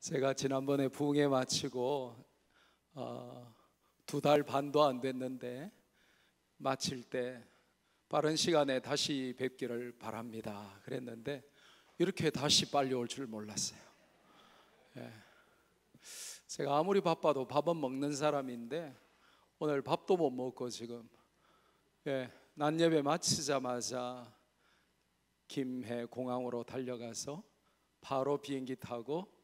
제가 지난번에 부흥회 마치고 2달 반도 안 됐는데 마칠 때 빠른 시간에 다시 뵙기를 바랍니다 그랬는데 이렇게 다시 빨리 올 줄 몰랐어요. 제가 아무리 바빠도 밥은 먹는 사람인데 오늘 밥도 못 먹고 지금 낮 예배 마치자마자 김해 공항으로 달려가서 바로 비행기 타고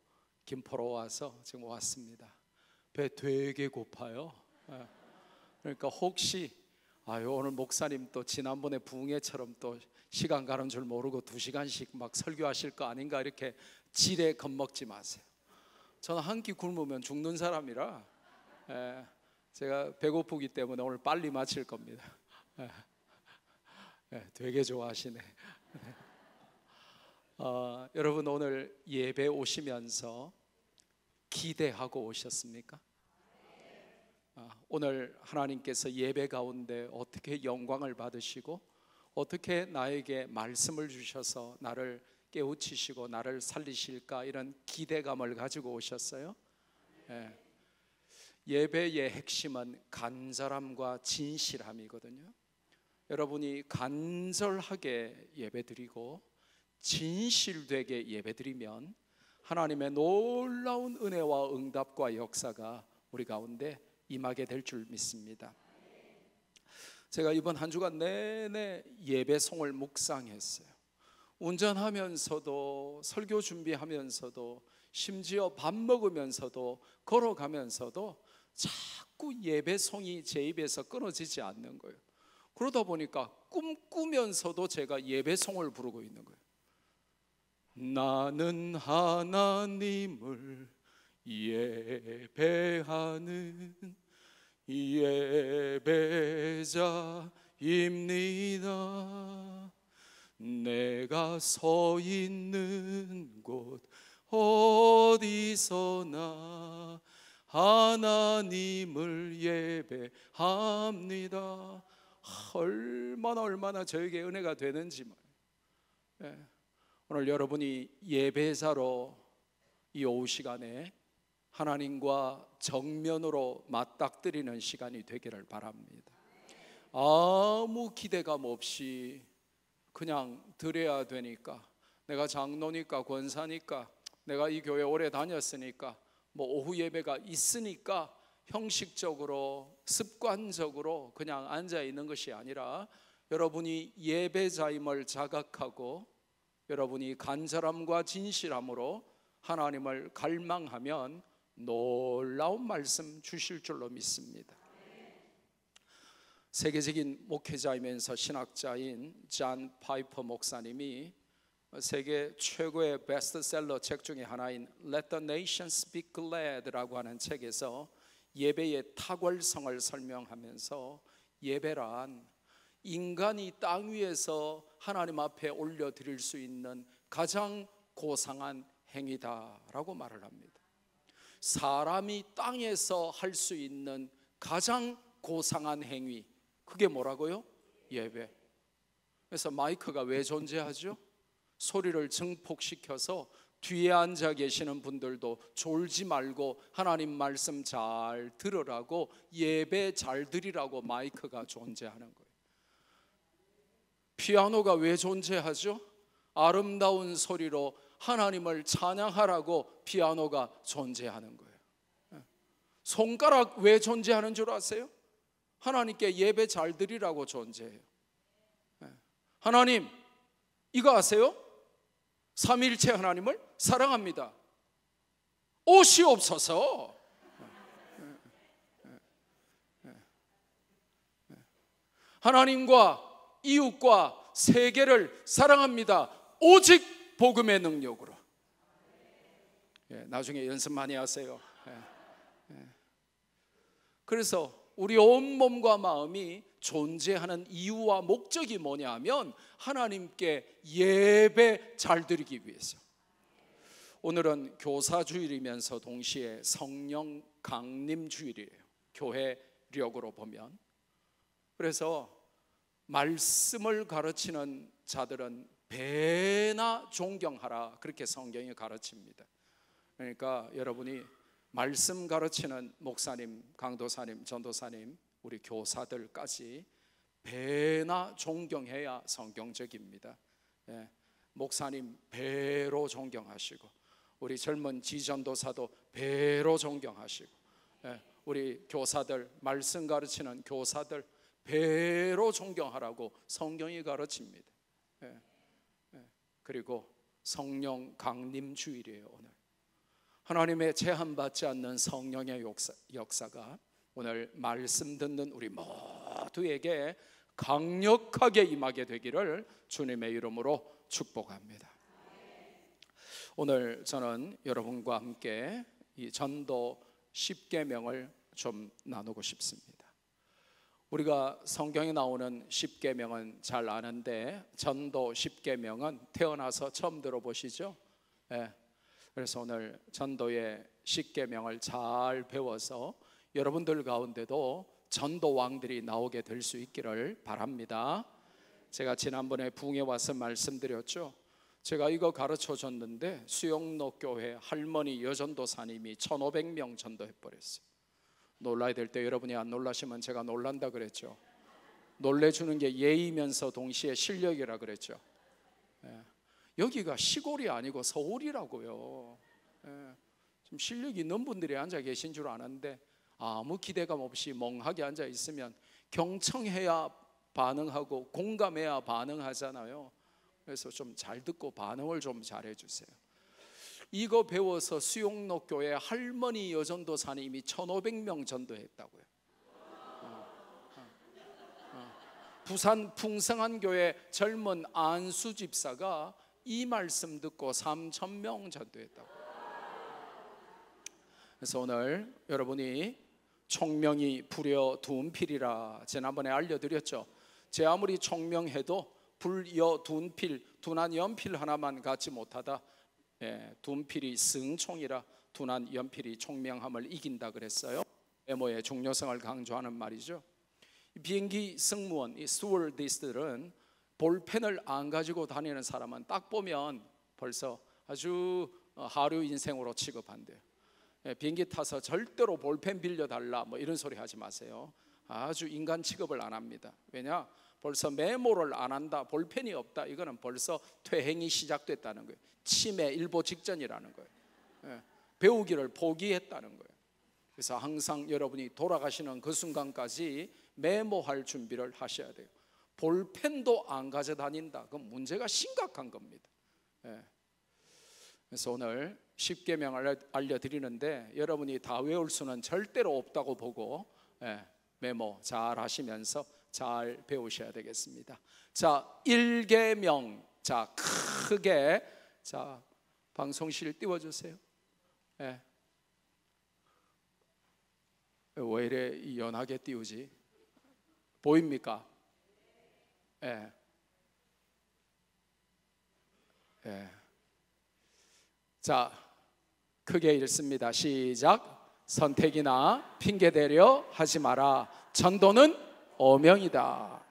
김포로 와서 지금 왔습니다. 배 되게 고파요. 그러니까 혹시 오늘 목사님 또 지난번에 부흥회처럼 또 시간 가는 줄 모르고 2시간씩 막 설교하실 거 아닌가 이렇게 지레 겁먹지 마세요. 저는 한 끼 굶으면 죽는 사람이라 제가 배고프기 때문에 오늘 빨리 마칠 겁니다. 되게 좋아하시네. 여러분 오늘 예배 오시면서 기대하고 오셨습니까? 오늘 하나님께서 예배 가운데 어떻게 영광을 받으시고 어떻게 나에게 말씀을 주셔서 나를 깨우치시고 나를 살리실까 이런 기대감을 가지고 오셨어요. 예배의 핵심은 간절함과 진실함이거든요. 여러분이 간절하게 예배드리고 진실되게 예배드리면 하나님의 놀라운 은혜와 응답과 역사가 우리 가운데 임하게 될 줄 믿습니다. 제가 이번 한 주간 내내 예배송을 묵상했어요. 운전하면서도 설교 준비하면서도 심지어 밥 먹으면서도 걸어가면서도 자꾸 예배송이 제 입에서 끊어지지 않는 거예요. 그러다 보니까 꿈꾸면서도 제가 예배송을 부르고 있는 거예요. 나는 하나님을 예배하는 예배자입니다. 내가 서 있는 곳 어디서나 하나님을 예배합니다. 얼마나 저에게 은혜가 되는지 오늘 여러분이 예배자로 이 오후 시간에 하나님과 정면으로 맞닥뜨리는 시간이 되기를 바랍니다. 아무 기대감 없이 그냥 드려야 되니까, 내가 장로니까 권사니까, 내가 이 교회 오래 다녔으니까, 뭐 오후 예배가 있으니까 형식적으로 습관적으로 그냥 앉아 있는 것이 아니라 여러분이 예배자임을 자각하고 여러분이 간절함과 진실함으로 하나님을 갈망하면 놀라운 말씀 주실 줄로 믿습니다. 세계적인 목회자이면서 신학자인 존 파이퍼 목사님이 세계 최고의 베스트셀러 책 중에 하나인 Let the Nations Be Glad라고 하는 책에서 예배의 탁월성을 설명하면서 예배란 인간이 땅 위에서 하나님 앞에 올려드릴 수 있는 가장 고상한 행위다라고 말을 합니다. 사람이 땅에서 할 수 있는 가장 고상한 행위, 그게 뭐라고요? 예배. 그래서 마이크가 왜 존재하죠? 소리를 증폭시켜서 뒤에 앉아 계시는 분들도 졸지 말고 하나님 말씀 잘 들으라고, 예배 잘 드리라고 마이크가 존재하는 거예요. 피아노가 왜 존재하죠? 아름다운 소리로 하나님을 찬양하라고 피아노가 존재하는 거예요. 손가락 왜 존재하는 줄 아세요? 하나님께 예배 잘 드리라고 존재해요. 하나님, 이거 아세요? 삼위일체 하나님을 사랑합니다. 오시옵소서. 하나님과 이웃과 세계를 사랑합니다. 오직 복음의 능력으로. 나중에 연습 많이 하세요. 그래서 우리 온 몸과 마음이 존재하는 이유와 목적이 뭐냐면 하나님께 예배 잘 드리기 위해서. 오늘은 교사주일이면서 동시에 성령 강림 주일이에요. 교회력으로 보면. 그래서 말씀을 가르치는 자들은 배나 존경하라, 그렇게 성경이 가르칩니다. 그러니까 여러분이 말씀 가르치는 목사님, 강도사님, 전도사님, 우리 교사들까지 배나 존경해야 성경적입니다. 예, 목사님 배로 존경하시고, 우리 젊은 지전도사도 배로 존경하시고, 예, 우리 교사들, 말씀 가르치는 교사들 배로 존경하라고 성경이 가르칩니다. 예, 예. 그리고 성령 강림 주일이에요. 오늘 하나님의 제한받지 않는 성령의 역사가 오늘 말씀 듣는 우리 모두에게 강력하게 임하게 되기를 주님의 이름으로 축복합니다. 오늘 저는 여러분과 함께 이 전도 10계명을 좀 나누고 싶습니다. 우리가 성경에 나오는 10계명은 잘 아는데 전도 10계명은 태어나서 처음 들어보시죠? 예. 그래서 오늘 전도의 10계명을 잘 배워서 여러분들 가운데도 전도 왕들이 나오게 될 수 있기를 바랍니다. 제가 지난번에 부흥에 와서 말씀드렸죠. 제가 이거 가르쳐 줬는데 수영로 교회 할머니 여전도사님이 1500명 전도해 버렸어요. 놀라야 될 때 여러분이 안 놀라시면 제가 놀란다 그랬죠. 놀래주는 게 예의면서 동시에 실력이라 그랬죠. 예. 여기가 시골이 아니고 서울이라고요. 예. 좀 실력이 있는 분들이 앉아 계신 줄 아는데 아무 기대감 없이 멍하게 앉아 있으면 경청해야 반응하고 공감해야 반응하잖아요. 그래서 좀 잘 듣고 반응을 좀 잘해 주세요. 이거 배워서 수용로 교회 할머니 여전도사님이 1500명 전도했다고요. 부산 풍성한 교회 젊은 안수 집사가 이 말씀 듣고 3000명 전도했다고. 그래서 오늘 여러분이 총명이 불여 둔필이라 지난번에 알려드렸죠. 제 아무리 총명해도 불여 둔필, 둔한 연필 하나만 갖지 못하다. 예, 둔필이 승총이라 둔한 연필이 총명함을 이긴다 그랬어요. 메모의 중요성을 강조하는 말이죠. 비행기 승무원, 이 스튜어디스들은 볼펜을 안 가지고 다니는 사람은 딱 보면 벌써 아주 하류 인생으로 취급한대요. 예, 비행기 타서 절대로 볼펜 빌려달라 뭐 이런 소리 하지 마세요. 아주 인간 취급을 안 합니다. 왜냐? 벌써 메모를 안 한다, 볼펜이 없다, 이거는 벌써 퇴행이 시작됐다는 거예요. 치매 일보 직전이라는 거예요. 예, 배우기를 포기했다는 거예요. 그래서 항상 여러분이 돌아가시는 그 순간까지 메모할 준비를 하셔야 돼요. 볼펜도 안 가져다닌다, 그건 문제가 심각한 겁니다. 예. 그래서 오늘 10계명을 알려드리는데 여러분이 다 외울 수는 절대로 없다고 보고, 예, 메모 잘 하시면서 잘 배우셔야 되겠습니다. 자, 1계명. 자, 크게, 자, 방송실 띄워주세요. 예. 왜 이래 연하게 띄우지? 보입니까? 예. 예. 자, 크게 읽습니다. 시작. 선택이나 핑계대려 하지 마라. 전도는 어명이다.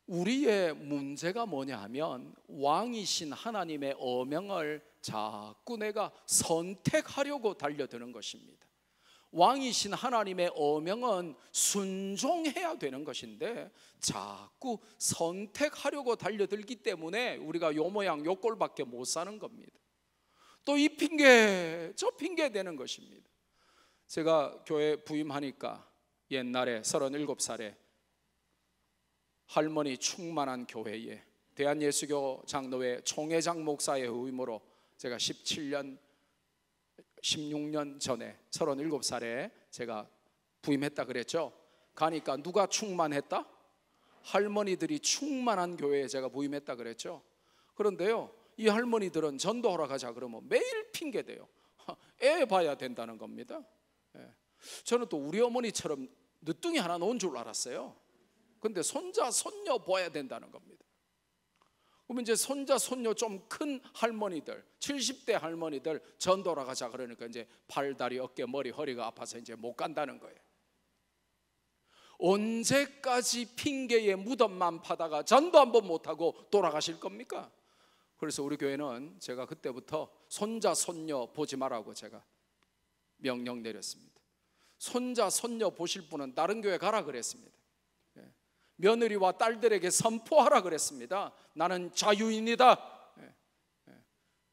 우리의 문제가 뭐냐 하면 왕이신 하나님의 어명을 자꾸 내가 선택하려고 달려드는 것입니다. 왕이신 하나님의 어명은 순종해야 되는 것인데 자꾸 선택하려고 달려들기 때문에 우리가 요 모양 요 꼴밖에 못 사는 겁니다. 또 이 핑계 저 핑계 되는 것입니다. 제가 교회 부임하니까 옛날에 37살에 할머니 충만한 교회에 대한예수교 장로회 총회장 목사의 의무로 제가 16년 전에 37살에 제가 부임했다 그랬죠. 가니까 누가 충만했다? 할머니들이 충만한 교회에 제가 부임했다 그랬죠. 그런데요, 이 할머니들은 전도하러 가자 그러면 매일 핑계대요. 애 봐야 된다는 겁니다. 저는 또 우리 어머니처럼 늦둥이 하나 놓은 줄 알았어요. 근데 손자 손녀 봐야 된다는 겁니다. 그러면 이제 손자 손녀 좀 큰 할머니들, 70대 할머니들 전도하러 가자 그러니까 이제 팔, 다리, 어깨, 머리, 허리가 아파서 이제 못 간다는 거예요. 언제까지 핑계의 무덤만 파다가 전도 한번 못하고 돌아가실 겁니까? 그래서 우리 교회는 제가 그때부터 손자 손녀 보지 말라고 제가 명령 내렸습니다. 손자 손녀 보실 분은 다른 교회 가라 그랬습니다. 며느리와 딸들에게 선포하라 그랬습니다. 나는 자유인이다.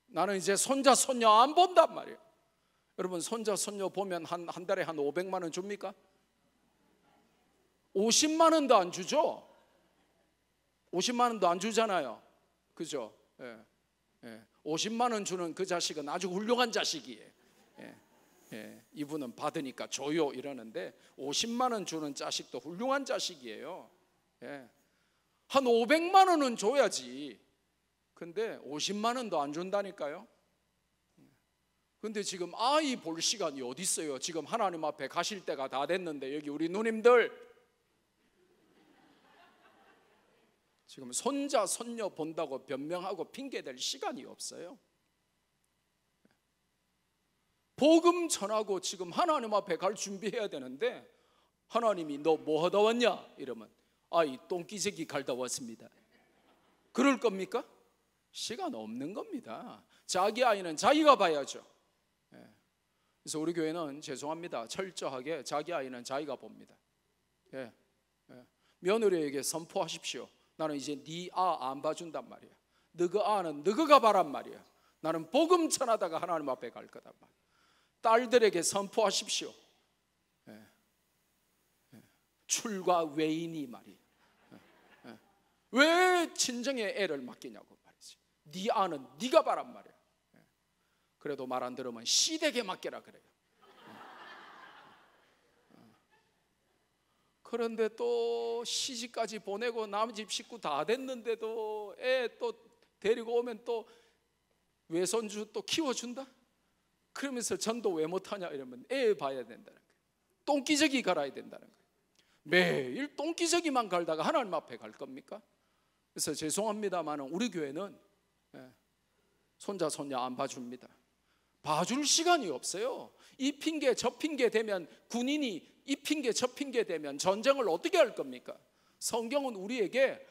나는 이제 손자 손녀 안 본단 말이에요. 여러분, 손자 손녀 보면 한 달에 한 500만 원 줍니까? 50만 원도 안 주죠. 50만 원도 안 주잖아요. 그죠? 50만 원 주는 그 자식은 아주 훌륭한 자식이에요. 이분은 받으니까 줘요 이러는데 50만 원 주는 자식도 훌륭한 자식이에요. 한 500만 원은 줘야지. 근데 50만 원도 안 준다니까요. 근데 지금 아이 볼 시간이 어디 있어요? 지금 하나님 앞에 가실 때가 다 됐는데 여기 우리 누님들 지금 손자 손녀 본다고 변명하고 핑계댈 시간이 없어요. 복음 전하고 지금 하나님 앞에 갈 준비해야 되는데 하나님이 너 뭐 하다 왔냐? 이러면 아이 똥기저귀 갈다 왔습니다. 그럴 겁니까? 시간 없는 겁니다. 자기 아이는 자기가 봐야죠. 그래서 우리 교회는 죄송합니다. 철저하게 자기 아이는 자기가 봅니다. 며느리에게 선포하십시오. 나는 이제 네 아 안 봐준단 말이야. 너그 아는 너가 봐란 말이야. 나는 복음 전하다가 하나님 앞에 갈 거단 말이야. 딸들에게 선포하십시오. 출가 외인이 말이야. 왜 친정에 애를 맡기냐고 말이지. 네 아는 네가 봐란 말이야. 그래도 말 안 들으면 시댁에 맡겨라 그래요. 그런데 또 시집까지 보내고 남 집 식구 다 됐는데도 애 또 데리고 오면 또 외손주 또 키워준다? 그러면서 전도 왜 못하냐 이러면 애 봐야 된다는 거예요. 똥기저귀 갈아야 된다는 거예요. 매일 똥기저귀만 갈다가 하나님 앞에 갈 겁니까? 그래서 죄송합니다만 우리 교회는 손자 손녀 안 봐줍니다. 봐줄 시간이 없어요. 이 핑계 저 핑계 되면 군인이 이 핑계 저 핑계 되면 전쟁을 어떻게 할 겁니까? 성경은 우리에게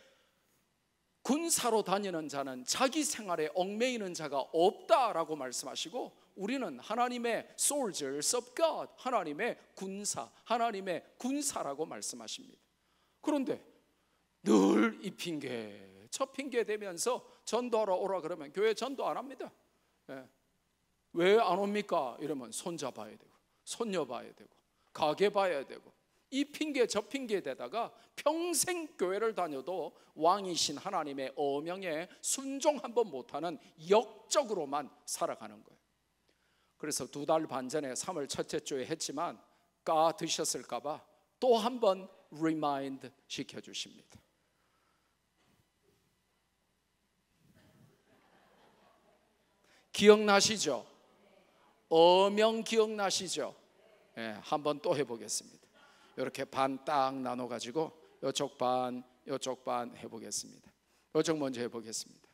군사로 다니는 자는 자기 생활에 얽매이는 자가 없다라고 말씀하시고 우리는 하나님의 soldiers of God, 하나님의 군사, 하나님의 군사라고 말씀하십니다. 그런데 늘 이 핑계 저 핑계 대면서 전도하러 오라 그러면 교회 전도 안 합니다. 왜 안 옵니까? 이러면 손자 봐야 되고 손녀 봐야 되고 가게 봐야 되고 이 핑계 저 핑계 대다가 평생 교회를 다녀도 왕이신 하나님의 어명에 순종 한번 못하는 역적으로만 살아가는 거예요. 그래서 2달 반 전에 3월 첫째 주에 했지만 까 드셨을까 봐 또 한번 리마인드 시켜주십니다. 기억나시죠? 어명 기억나시죠? 한번 또 해보겠습니다. 이렇게 반 딱 나눠가지고 이쪽 반 해보겠습니다. 이쪽 먼저 해보겠습니다.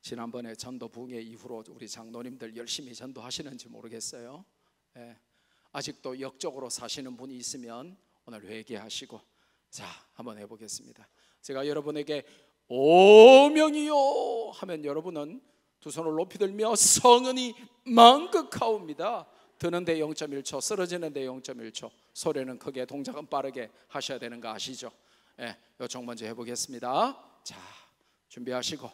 지난번에 전도 붕괴 이후로 우리 장로님들 열심히 전도하시는지 모르겠어요. 아직도 역적으로 사시는 분이 있으면 오늘 회개하시고 자 한번 해보겠습니다. 제가 여러분에게 오명이요 하면 여러분은 두 손을 높이 들며 성은이 만극하옵니다. 드는데 0.1초, 쓰러지는데 0.1초. 소리는 크게, 동작은 빠르게 하셔야 되는 거 아시죠? 요청 먼저 해보겠습니다. 자, 준비하시고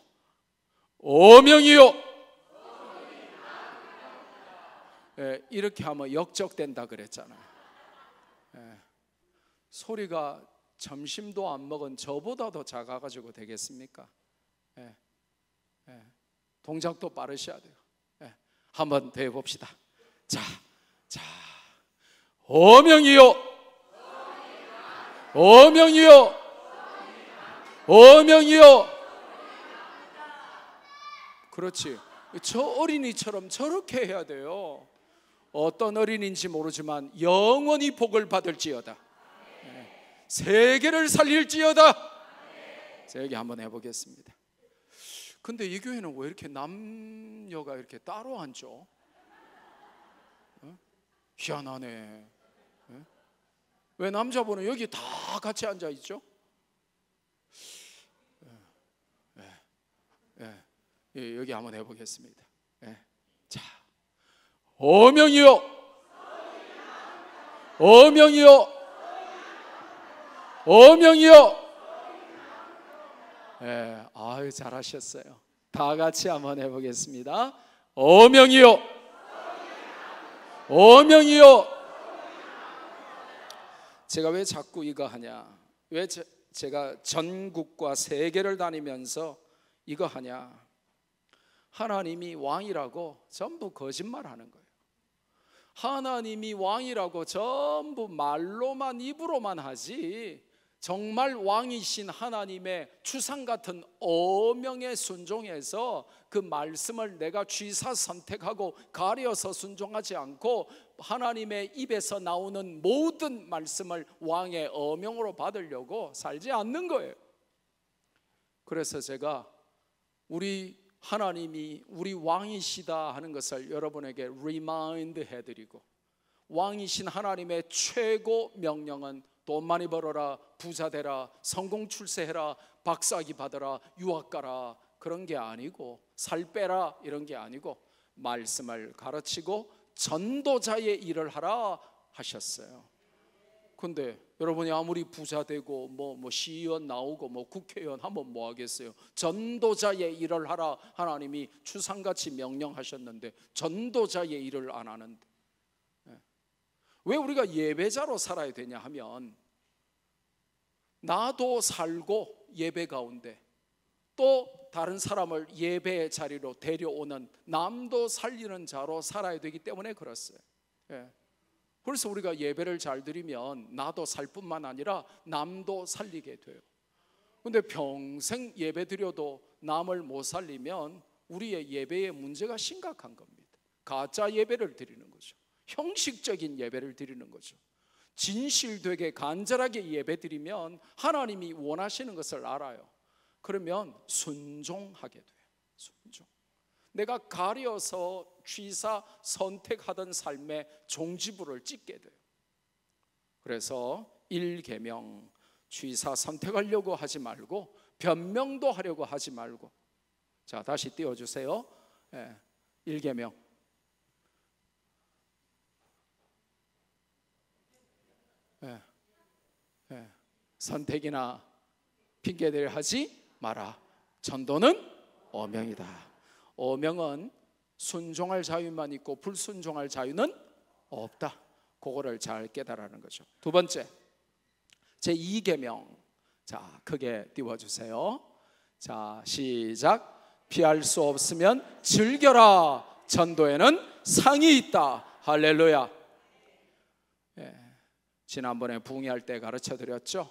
오명이요. 이렇게 하면 역적된다 그랬잖아요. 소리가 점심도 안 먹은 저보다도 작아가지고 되겠습니까? 동작도 빠르셔야 돼요. 한번 더 해봅시다. 자, 오명이요, 오명이요, 오명이요. 그렇지. 저 어린이처럼 저렇게 해야 돼요. 어떤 어린이인지 모르지만 영원히 복을 받을지어다. 세계를 살릴지어다. 자, 여기 한번 해보겠습니다. 근데 이 교회는 왜 이렇게 남녀가 이렇게 따로 앉죠? 희한하네. 왜 남자분은 여기 다 같이 앉아 있죠? 여기 한번 해보겠습니다. 예. 자, 어명이요, 어명이요, 어명이요. 예, 아유 잘하셨어요. 다 같이 한번 해보겠습니다. 어명이요, 어명이요. 제가 왜 자꾸 이거 하냐? 왜 제가 전국과 세계를 다니면서 이거 하냐? 하나님이 왕이라고 전부 거짓말하는 거예요. 하나님이 왕이라고 전부 말로만, 입으로만 하지 정말 왕이신 하나님의 추상 같은 어명에 순종해서 그 말씀을 내가 취사 선택하고 가려서 순종하지 않고 하나님의 입에서 나오는 모든 말씀을 왕의 어명으로 받으려고 살지 않는 거예요. 그래서 제가 우리 하나님이 우리 왕이시다 하는 것을 여러분에게 리마인드 해드리고, 왕이신 하나님의 최고 명령은 돈 많이 벌어라, 부자 되라, 성공 출세해라, 박사학위 받아라, 유학 가라, 그런 게 아니고, 살 빼라 이런 게 아니고 말씀을 가르치고 전도자의 일을 하라 하셨어요. 근데 여러분이 아무리 부자 되고 뭐 시의원 나오고 뭐 국회의원 하면 뭐 하겠어요? 전도자의 일을 하라 하나님이 추상같이 명령하셨는데 전도자의 일을 안 하는데, 왜 우리가 예배자로 살아야 되냐 하면, 나도 살고 예배 가운데 또 다른 사람을 예배의 자리로 데려오는, 남도 살리는 자로 살아야 되기 때문에 그렇어요. 그래서 우리가 예배를 잘 드리면 나도 살 뿐만 아니라 남도 살리게 돼요. 근데 평생 예배 드려도 남을 못 살리면 우리의 예배에 문제가 심각한 겁니다. 가짜 예배를 드리는 거죠. 형식적인 예배를 드리는 거죠. 진실되게 간절하게 예배 드리면 하나님이 원하시는 것을 알아요. 그러면 순종하게 돼요. 순종. 내가 가려서 취사 선택하던 삶의 종지부를 찍게 돼요. 그래서 1계명, 취사 선택하려고 하지 말고 변명도 하려고 하지 말고. 자, 다시 띄워주세요. 1계명. 선택이나 핑계대를 하지 마라. 전도는 어명이다. 어명은 순종할 자유만 있고 불순종할 자유는 없다. 그거를 잘 깨달으라는 거죠. 두 번째, 제2계명. 자, 크게 띄워주세요. 자, 시작. 피할 수 없으면 즐겨라. 전도에는 상이 있다. 할렐루야. 지난번에 부흥회할 때 가르쳐 드렸죠.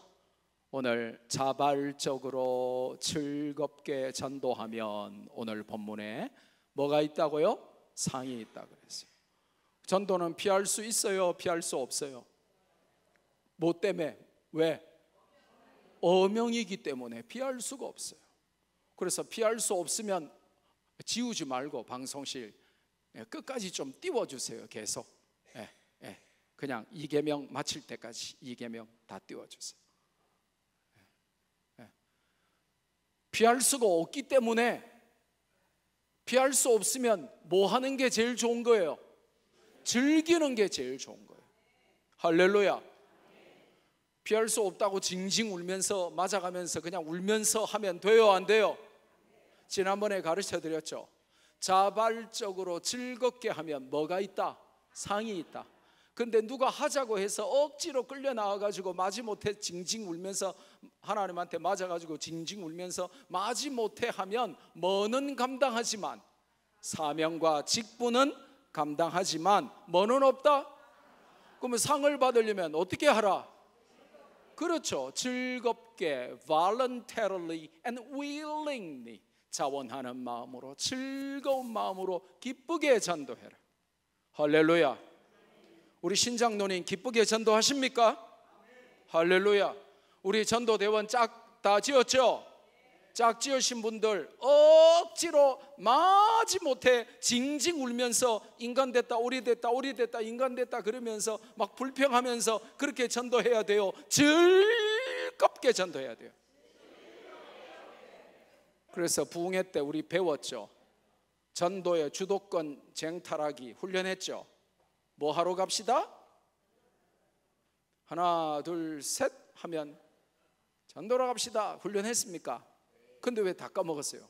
오늘 자발적으로 즐겁게 전도하면 오늘 본문에 뭐가 있다고요? 상이 있다고 그랬어요. 전도는 피할 수 있어요? 피할 수 없어요? 뭐 때문에? 왜? 어명이기 때문에 피할 수가 없어요. 그래서 피할 수 없으면 지우지 말고 방송실 끝까지 좀 띄워주세요. 계속 그냥 2계명 마칠 때까지 2계명 다 띄워주세요. 피할 수가 없기 때문에, 피할 수 없으면 뭐 하는 게 제일 좋은 거예요? 즐기는 게 제일 좋은 거예요. 할렐루야. 피할 수 없다고 징징 울면서 맞아가면서 그냥 울면서 하면 돼요, 안 돼요? 지난번에 가르쳐 드렸죠. 자발적으로 즐겁게 하면 뭐가 있다? 상이 있다. 근데 누가 하자고 해서 억지로 끌려 나와가지고 마지못해 징징 울면서, 하나님한테 맞아가지고 징징 울면서 마지못해 하면 뭐는 감당하지만, 사명과 직분은 감당하지만 뭐는 없다? 그러면 상을 받으려면 어떻게 하라? 그렇죠. 즐겁게, voluntarily and willingly, 자원하는 마음으로, 즐거운 마음으로 기쁘게 전도해라. 할렐루야. 우리 신장로님 기쁘게 전도하십니까? 할렐루야. 우리 전도대원 짝 다 지었죠? 짝 지으신 분들 억지로 마지못해 징징 울면서 인간 됐다, 오리 됐다, 오리 됐다, 인간 됐다 그러면서 막 불평하면서 그렇게 전도해야 돼요? 즐겁게 전도해야 돼요. 그래서 부흥회 때 우리 배웠죠. 전도의 주도권 쟁탈하기 훈련했죠. 뭐 하러 갑시다? 하나 둘 셋 하면 전도로 갑시다 훈련했습니까? 근데 왜 다 까먹었어요?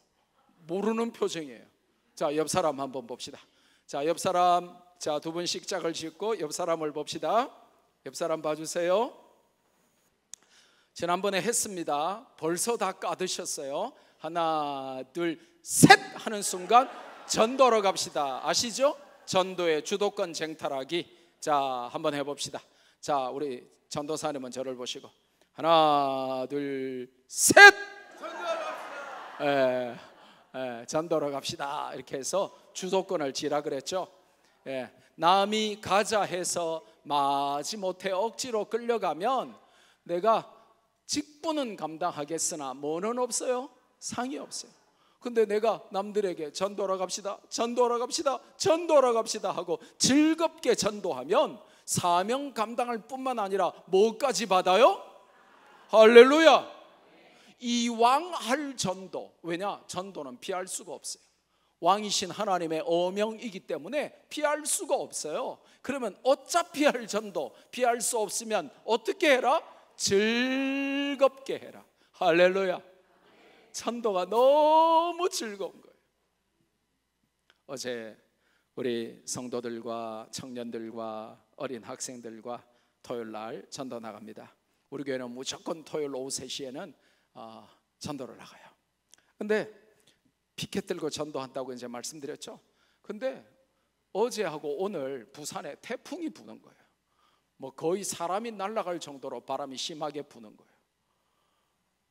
모르는 표정이에요. 자, 옆 사람 한번 봅시다. 자, 옆 사람, 자, 두 분씩 짝을 짓고 옆 사람을 봅시다. 옆 사람 봐주세요. 지난번에 했습니다. 벌써 다 까드셨어요. 하나 둘 셋 하는 순간 전도로 갑시다. 아시죠? 전도의 주도권 쟁탈하기. 자, 한번 해봅시다. 자, 우리 전도사님은 저를 보시고 하나 둘 셋 전도로 갑시다. 이렇게 해서 주도권을 지라 그랬죠. 남이 가자 해서 마지못해 억지로 끌려가면 내가 직분은 감당하겠으나 뭐는 없어요? 상이 없어요. 근데 내가 남들에게 전도로 갑시다, 전도로 갑시다, 전도로 갑시다 하고 즐겁게 전도하면 사명 감당할 뿐만 아니라 뭐까지 받아요? 할렐루야. 이왕 할 전도. 왜냐? 전도는 피할 수가 없어요. 왕이신 하나님의 어명이기 때문에 피할 수가 없어요. 그러면 어차피 할 전도 피할 수 없으면 어떻게 해라? 즐겁게 해라. 할렐루야. 전도가 너무 즐거운 거예요. 어제 우리 성도들과 청년들과 어린 학생들과 토요일 날 전도 나갑니다. 우리 교회는 무조건 토요일 오후 3시에는 전도를 나가요. 근데 피켓 들고 전도한다고 이제 말씀드렸죠. 근데 어제하고 오늘 부산에 태풍이 부는 거예요. 뭐 거의 사람이 날아갈 정도로 바람이 심하게 부는 거예요.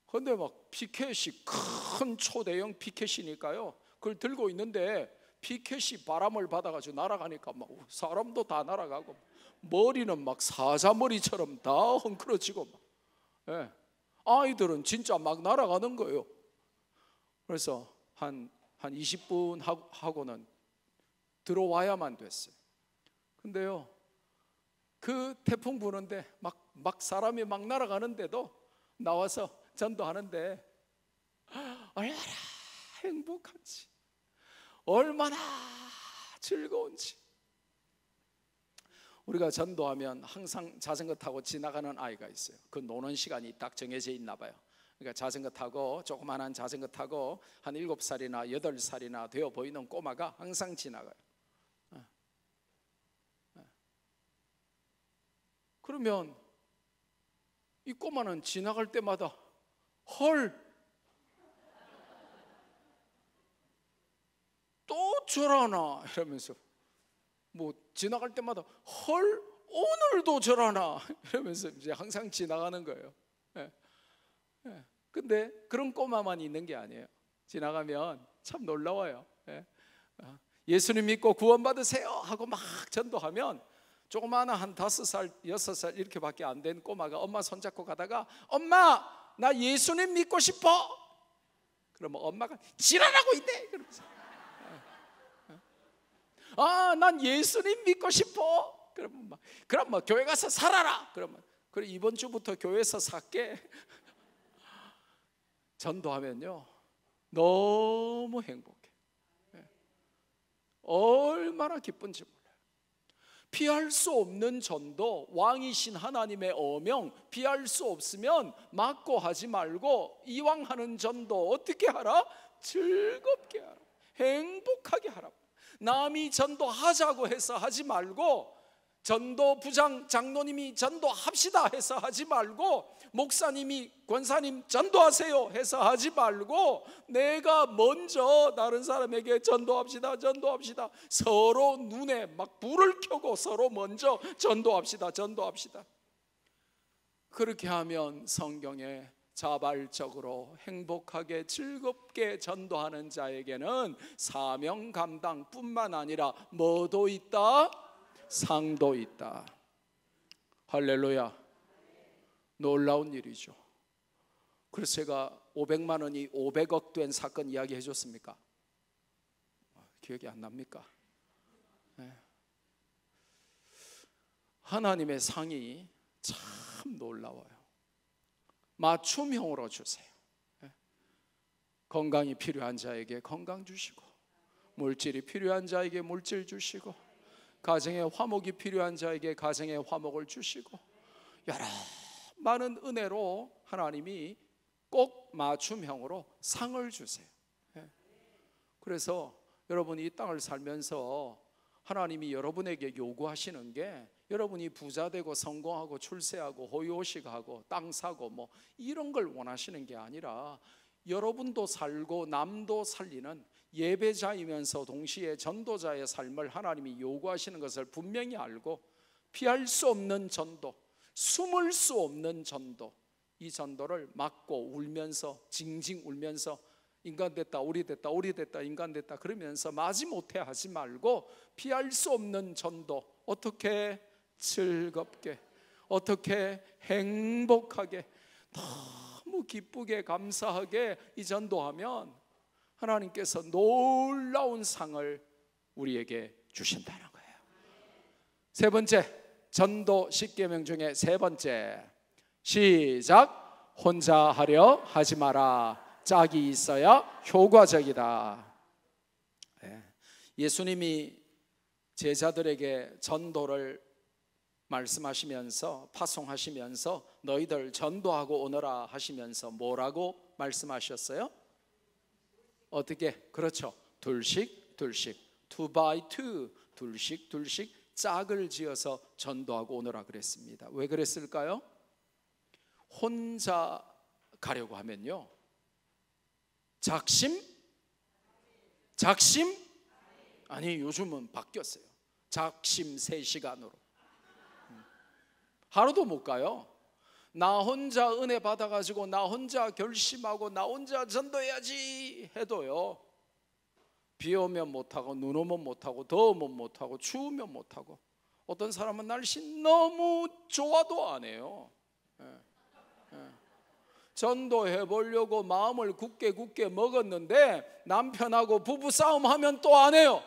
근데 막 피켓이 큰 초대형 피켓이니까요. 그걸 들고 있는데 피켓이 바람을 받아가지고 날아가니까 막 사람도 다 날아가고 머리는 막 사자머리처럼 다 헝클어지고 막. 아이들은 진짜 막 날아가는 거예요. 그래서 한 20분 하고는 들어와야만 됐어요. 근데요, 그 태풍 부는데 막 사람이 막 날아가는데도 나와서 전도하는데 얼마나 행복한지, 얼마나 즐거운지. 우리가 전도하면 항상 자전거 타고 지나가는 아이가 있어요. 그 노는 시간이 딱 정해져 있나 봐요. 그러니까 자전거 타고, 조그만한 자전거 타고 한 7살이나 8살이나 되어 보이는 꼬마가 항상 지나가요. 그러면 이 꼬마는 지나갈 때마다 헐, 또 저러나 이러면서, 뭐 지나갈 때마다 헐, 오늘도 저러나 이러면서 이제 항상 지나가는 거예요. 근데 그런 꼬마만 있는 게 아니에요. 지나가면 참 놀라워요. 예수님 믿고 구원받으세요 하고 막 전도하면 조그마한 한 5살, 6살 이렇게밖에 안 된 꼬마가 엄마 손잡고 가다가 엄마, 나 예수님 믿고 싶어. 그러면 엄마가 지랄하고 있대. 그러면서 난 예수님 믿고 싶어. 그러면 그럼 뭐 교회 가서 살아라. 그러면 그래, 이번 주부터 교회에서 살게. 전도하면요 너무 행복해. 얼마나 기쁜지 몰라요. 피할 수 없는 전도, 왕이신 하나님의 어명 피할 수 없으면 막고 하지 말고 이왕 하는 전도 어떻게 하라? 즐겁게 하라, 행복하게 하라. 남이 전도하자고 해서 하지 말고, 전도부장 장로님이 전도합시다 해서 하지 말고, 목사님이 권사님 전도하세요 해서 하지 말고, 내가 먼저 다른 사람에게 전도합시다, 전도합시다. 서로 눈에 막 불을 켜고 서로 먼저 전도합시다, 전도합시다. 그렇게 하면 성경에 자발적으로 행복하게 즐겁게 전도하는 자에게는 사명 감당뿐만 아니라 뭐도 있다? 상도 있다. 할렐루야. 놀라운 일이죠. 그래서 제가 500만 원이 500억 된 사건 이야기 해줬습니까? 기억이 안 납니까? 하나님의 상이 참 놀라워요. 맞춤형으로 주세요. 건강이 필요한 자에게 건강 주시고, 물질이 필요한 자에게 물질 주시고, 가정에 화목이 필요한 자에게 가정에 화목을 주시고, 여러 많은 은혜로 하나님이 꼭 맞춤형으로 상을 주세요. 그래서 여러분이 이 땅을 살면서 하나님이 여러분에게 요구하시는 게 여러분이 부자 되고 성공하고 출세하고 호의호식하고 땅 사고 뭐 이런 걸 원하시는 게 아니라, 여러분도 살고 남도 살리는 예배자이면서 동시에 전도자의 삶을 하나님이 요구하시는 것을 분명히 알고, 피할 수 없는 전도, 숨을 수 없는 전도, 이 전도를 막고 울면서 징징 울면서 인간 됐다 우리 됐다 우리 됐다 인간 됐다 그러면서 마지못해 하지 말고, 피할 수 없는 전도, 어떻게 즐겁게, 어떻게 행복하게, 너무 기쁘게 감사하게 이 전도하면 하나님께서 놀라운 상을 우리에게 주신다는 거예요. 세 번째, 전도 10계명 중에 세 번째, 시작. 혼자 하려 하지 마라. 짝이 있어야 효과적이다. 예수님이 제자들에게 전도를 말씀하시면서, 파송하시면서 너희들 전도하고 오너라 하시면서 뭐라고 말씀하셨어요? 어떻게? 그렇죠. 둘씩 둘씩, two by two, 둘씩 둘씩 짝을 지어서 전도하고 오너라 그랬습니다. 왜 그랬을까요? 혼자 가려고 하면요, 작심? 아니, 요즘은 바뀌었어요. 작심 3시간으로 하루도 못 가요. 나 혼자 은혜 받아가지고 나 혼자 결심하고 나 혼자 전도해야지 해도요, 비 오면 못하고 눈 오면 못하고 더우면 못하고 추우면 못하고, 어떤 사람은 날씨 너무 좋아도 안 해요. 전도해 보려고 마음을 굳게 먹었는데 남편하고 부부싸움 하면 또 안 해요.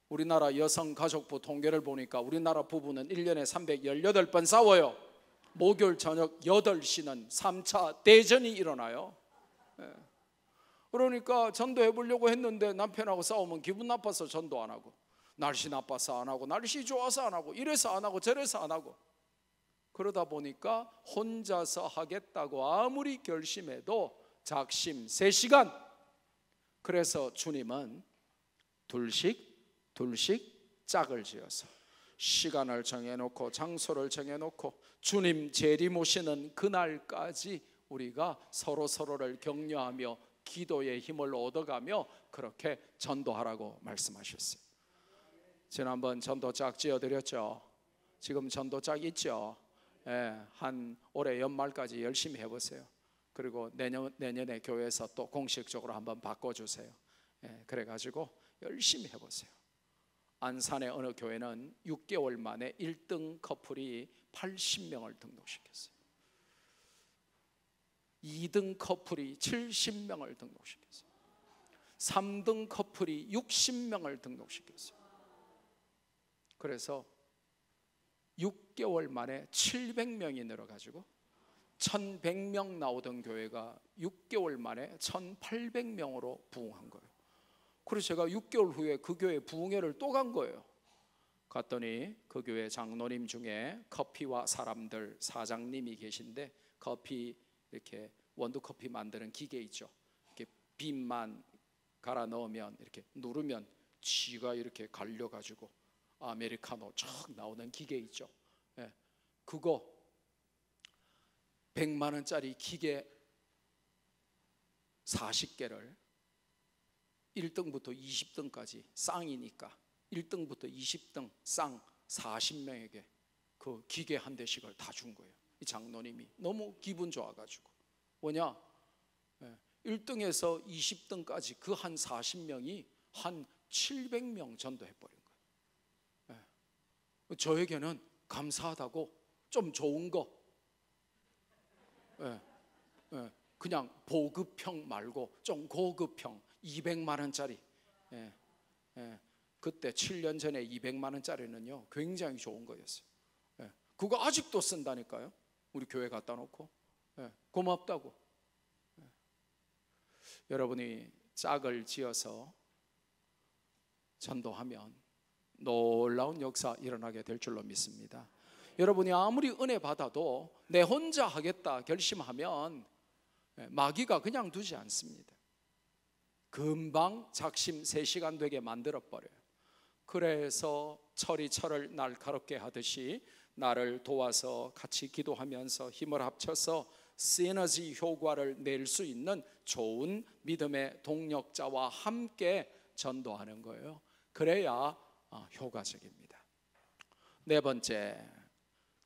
우리나라 여성가족부 통계를 보니까 우리나라 부부는 1년에 318번 싸워요. 목요일 저녁 8시는 3차 대전이 일어나요. 그러니까 전도해 보려고 했는데 남편하고 싸우면 기분 나빠서 전도 안 하고, 날씨 나빠서 안 하고, 날씨 좋아서 안 하고, 이래서 안 하고 저래서 안 하고, 그러다 보니까 혼자서 하겠다고 아무리 결심해도 작심 3시간. 그래서 주님은 둘씩 짝을 지어서 시간을 정해놓고 장소를 정해놓고 주님 재림 오시는 그날까지 우리가 서로를 격려하며 기도의 힘을 얻어가며 그렇게 전도하라고 말씀하셨어요. 지난번 전도짝 지어드렸죠. 지금 전도짝 있죠. 한 올해 연말까지 열심히 해보세요. 그리고 내년에 교회에서 또 공식적으로 한번 바꿔주세요. 그래가지고 열심히 해보세요. 안산의 어느 교회는 6개월 만에 1등 커플이 80명을 등록시켰어요. 2등 커플이 70명을 등록시켰어요. 3등 커플이 60명을 등록시켰어요. 그래서 6개월 만에 700명이 늘어가지고 1100명 나오던 교회가 6개월 만에 1800명으로 부흥한 거예요. 그래서 제가 6개월 후에 그 교회 부흥회를 또 간 거예요. 갔더니 그 교회 장로님 중에 커피와 사람들 사장님이 계신데, 커피 이렇게 원두커피 만드는 기계 있죠. 이렇게 빈만 갈아 넣으면 이렇게 누르면 쥐가 이렇게 갈려가지고 아메리카노 쫙 나오는 기계 있죠. 그거 100만 원짜리 기계 40개를 1등부터 20등까지 쌍이니까 1등부터 20등 쌍 40명에게 그 기계 한 대씩을 다 준 거예요. 이 장로님이 너무 기분 좋아가지고. 뭐냐, 1등에서 20등까지 그 한 40명이 한 700명 전도해버린 거예요. 저에게는 감사하다고 좀 좋은 거, 그냥 보급형 말고 좀 고급형 200만 원짜리, 그때 7년 전에 200만 원짜리는요 굉장히 좋은 거였어요. 그거 아직도 쓴다니까요. 우리 교회 갖다 놓고 고맙다고. 여러분이 짝을 지어서 전도하면 놀라운 역사 일어나게 될 줄로 믿습니다. 여러분이 아무리 은혜 받아도 내 혼자 하겠다 결심하면 마귀가 그냥 두지 않습니다. 금방 작심 3시간 되게 만들어버려요. 그래서 철이 철을 날카롭게 하듯이 나를 도와서 같이 기도하면서 힘을 합쳐서 시너지 효과를 낼 수 있는 좋은 믿음의 동력자와 함께 전도하는 거예요. 그래야 효과적입니다. 네 번째,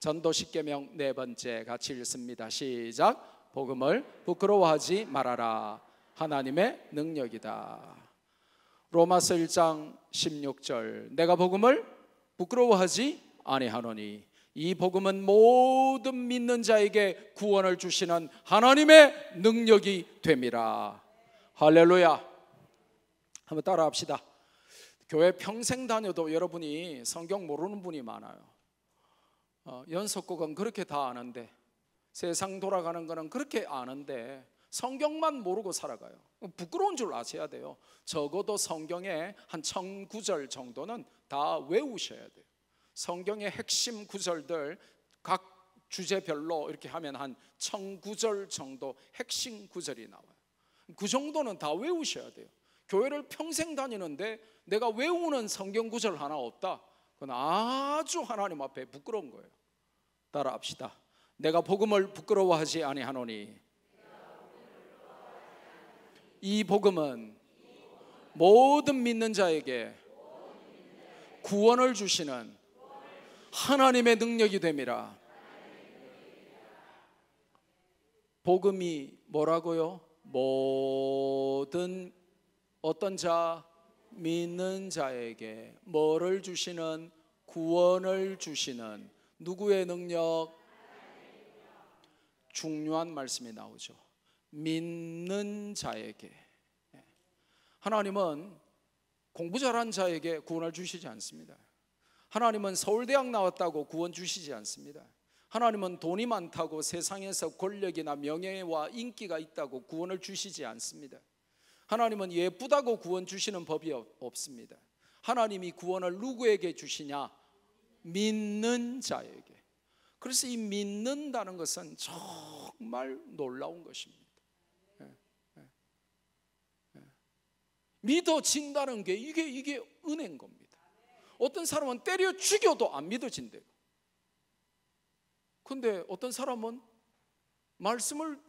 전도 10계명 네 번째 같이 읽습니다. 시작. 복음을 부끄러워하지 말아라. 하나님의 능력이다. 로마서 1장 16절, 내가 복음을 부끄러워하지 아니하노니 이 복음은 모든 믿는 자에게 구원을 주시는 하나님의 능력이 됨이라. 할렐루야. 한번 따라 합시다. 교회 평생 다녀도 여러분이 성경 모르는 분이 많아요. 연속곡은 그렇게 다 아는데, 세상 돌아가는 거는 그렇게 아는데 성경만 모르고 살아가요. 부끄러운 줄 아셔야 돼요. 적어도 성경의 한 1000구절 정도는 다 외우셔야 돼요. 성경의 핵심 구절들 각 주제별로 이렇게 하면 한 1000구절 정도 핵심 구절이 나와요. 그 정도는 다 외우셔야 돼요. 교회를 평생 다니는데 내가 외우는 성경 구절 하나 없다, 그건 아주 하나님 앞에 부끄러운 거예요. 따라 합시다. 내가 복음을 부끄러워하지 아니하노니 이 복음은 모든 믿는 자에게 구원을 주시는 하나님의 능력이 됨이라. 복음이 뭐라고요? 모든 어떤 자? 믿는 자에게 뭐를 주시는? 구원을 주시는 누구의 능력? 중요한 말씀이 나오죠. 믿는 자에게. 하나님은 공부 잘한 자에게 구원을 주시지 않습니다. 하나님은 서울대학 나왔다고 구원 주시지 않습니다. 하나님은 돈이 많다고 세상에서 권력이나 명예와 인기가 있다고 구원을 주시지 않습니다. 하나님은 예쁘다고 구원 주시는 법이 없습니다. 하나님이 구원을 누구에게 주시냐? 믿는 자에게. 그래서 이 믿는다는 것은 정말 놀라운 것입니다. 믿어진다는 게 이게 은혜인 겁니다. 어떤 사람은 때려 죽여도 안 믿어진대요. 근데 어떤 사람은 말씀을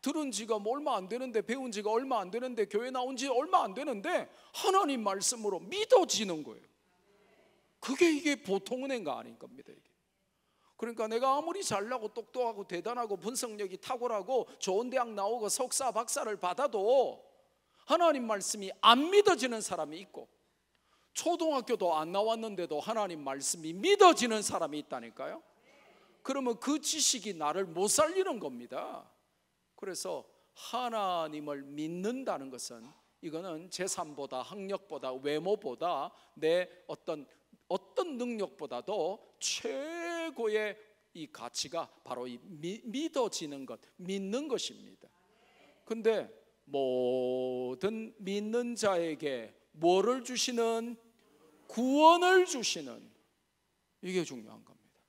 들은 지가 얼마 안 되는데, 배운 지가 얼마 안 되는데, 교회 나온 지 얼마 안 되는데 하나님 말씀으로 믿어지는 거예요. 이게 보통 은혜가 아닌 겁니다. 이게. 그러니까 내가 아무리 잘나고 똑똑하고 대단하고 분석력이 탁월하고 좋은 대학 나오고 석사 박사를 받아도 하나님 말씀이 안 믿어지는 사람이 있고, 초등학교도 안 나왔는데도 하나님 말씀이 믿어지는 사람이 있다니까요. 그러면 그 지식이 나를 못 살리는 겁니다. 그래서 하나님을 믿는다는 것은, 이거는 재산보다 학력보다 외모보다 내 어떤 능력보다도 최고의 이 가치가 바로 이 믿어지는 것, 믿는 것입니다. 근데 모든 믿는 자에게 뭐를 주시는? 구원을 주시는, 이게 중요한 겁니다.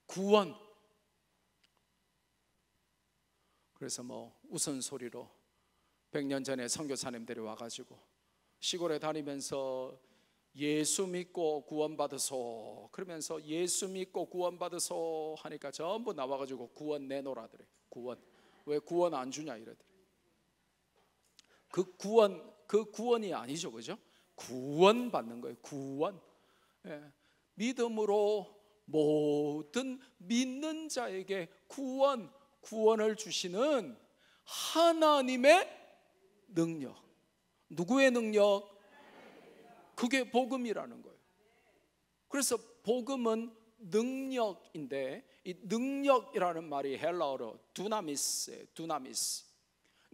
구원. 그래서 우스갯소리로 100년 전에 선교사님들이 와가지고 시골에 다니면서 예수 믿고 구원받으소, 그러면서 예수 믿고 구원받으소 하니까 전부 나와가지고 구원 내놓으라더래. 구원. 왜 구원 안 주냐 이러더래. 그 구원이 아니죠, 그죠? 구원 받는 거예요. 구원. 믿음으로 모든 믿는 자에게 구원을 주시는 하나님의 능력. 누구의 능력? 그게 복음이라는 거예요. 그래서 복음은 능력인데, 이 능력이라는 말이 헬라어로 두나미스예요. 두나미스.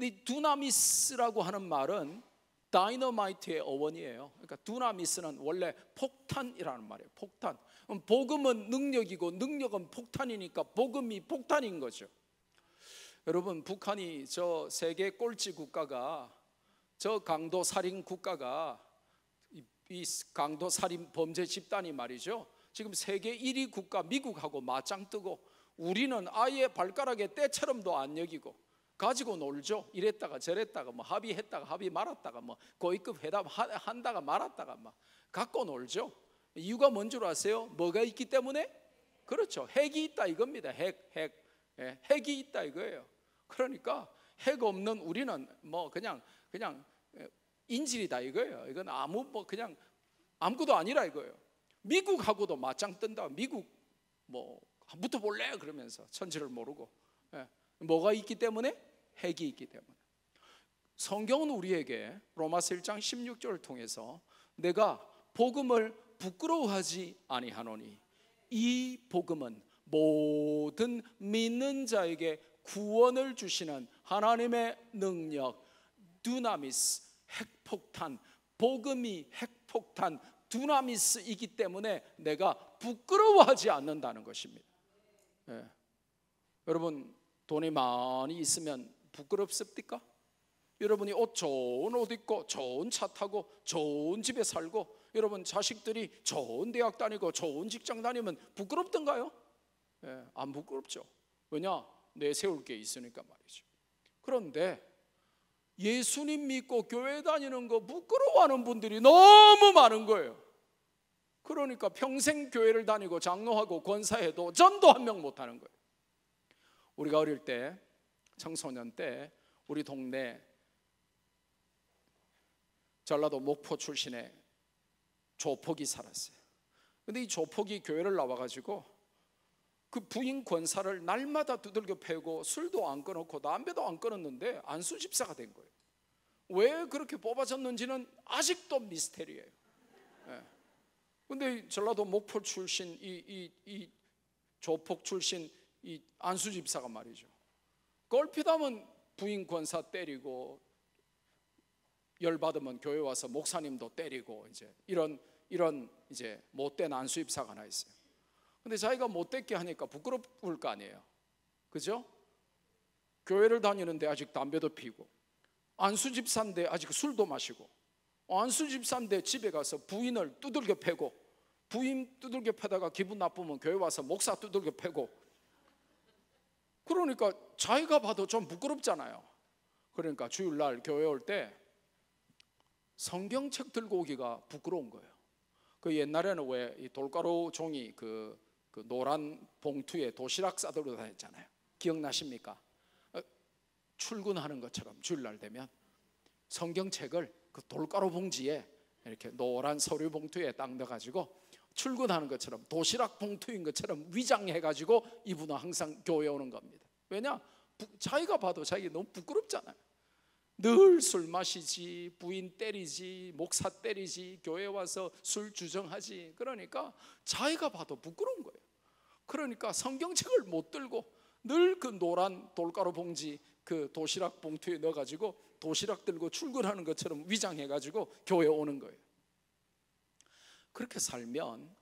이 두나미스라고 하는 말은 다이너마이트의 어원이에요. 그러니까 두나미스는 원래 폭탄이라는 말이에요. 폭탄. 복음은 능력이고 능력은 폭탄이니까 복음이 폭탄인 거죠. 여러분, 북한이 저 세계 꼴찌 국가가, 저 강도 살인 국가가, 이 강도 살인 범죄 집단이 말이죠, 지금 세계 1위 국가 미국하고 맞짱 뜨고 우리는 아예 발가락에 때처럼도 안 여기고 가지고 놀죠. 이랬다가 저랬다가 뭐 합의했다가 합의 말았다가 뭐 고위급 회담 한다가 말았다가 막 갖고 놀죠. 이유가 뭔 줄 아세요? 뭐가 있기 때문에? 그렇죠. 핵이 있다 이겁니다. 핵이 있다 이거예요. 그러니까 핵 없는 우리는 뭐 그냥 인질이다 이거예요. 이건 그냥 아무것도 아니라 이거예요. 미국하고도 맞짱 뜬다. 미국 뭐 붙어볼래 그러면서 천지를 모르고. 뭐가 있기 때문에? 핵이 있기 때문에. 성경은 우리에게 로마서 1장 16절을 통해서 내가 복음을 부끄러워하지 아니하노니 이 복음은 모든 믿는 자에게 구원을 주시는 하나님의 능력, 두나미스, 핵폭탄, 복음이 핵폭탄, 두나미스이기 때문에 내가 부끄러워하지 않는다는 것입니다. 여러분, 돈이 많이 있으면 부끄럽습니까? 여러분이 좋은 옷 입고 좋은 차 타고 좋은 집에 살고 여러분 자식들이 좋은 대학 다니고 좋은 직장 다니면 부끄럽던가요? 안 부끄럽죠. 왜냐? 내세울 게 있으니까 말이죠. 그런데 예수님 믿고 교회 다니는 거 부끄러워하는 분들이 너무 많은 거예요. 그러니까 평생 교회를 다니고 장로하고 권사해도 전도 한 명 못 하는 거예요. 우리가 어릴 때, 청소년 때 우리 동네 전라도 목포 출신의 조폭이 살았어요. 근데 이 조폭이 교회를 나와가지고 그 부인 권사를 날마다 두들겨 패고 술도 안 끊었고 담배도 안 끊었는데 안수 집사가 된 거예요. 왜 그렇게 뽑아졌는지는 아직도 미스테리예요. 근데 전라도 목포 출신 이 조폭 출신 이 안수 집사가 말이죠, 걸핏하면 부인 권사 때리고 열받으면 교회 와서 목사님도 때리고 이런 이제 못된 안수 집사가 하나 있어요. 근데 자기가 못됐게 하니까 부끄러울 거 아니에요. 그죠? 교회를 다니는데 아직 담배도 피고 안수 집사인데 아직 술도 마시고 안수 집사인데 집에 가서 부인을 두들겨 패고 부인 두들겨 패다가 기분 나쁘면 교회 와서 목사 두들겨 패고 그러니까 자기가 봐도 좀 부끄럽잖아요. 그러니까 주일날 교회 올 때 성경책 들고 오기가 부끄러운 거예요. 그 옛날에는 왜 이 돌가루 종이 그 노란 봉투에 도시락 싸들고 다녔잖아요. 기억나십니까? 출근하는 것처럼 주일날 되면 성경책을 그 돌가루 봉지에 이렇게 노란 서류 봉투에 딱 넣어가지고 출근하는 것처럼 도시락 봉투인 것처럼 위장해가지고 이분은 항상 교회 오는 겁니다. 왜냐? 자기가 봐도 자기 너무 부끄럽잖아요. 늘 술 마시지, 부인 때리지, 목사 때리지, 교회 와서 술 주정하지. 그러니까 자기가 봐도 부끄러운 거예요. 그러니까 성경책을 못 들고 늘 그 노란 돌가루 봉지 그 도시락 봉투에 넣어가지고 도시락 들고 출근하는 것처럼 위장해가지고 교회 오는 거예요. 그렇게 살면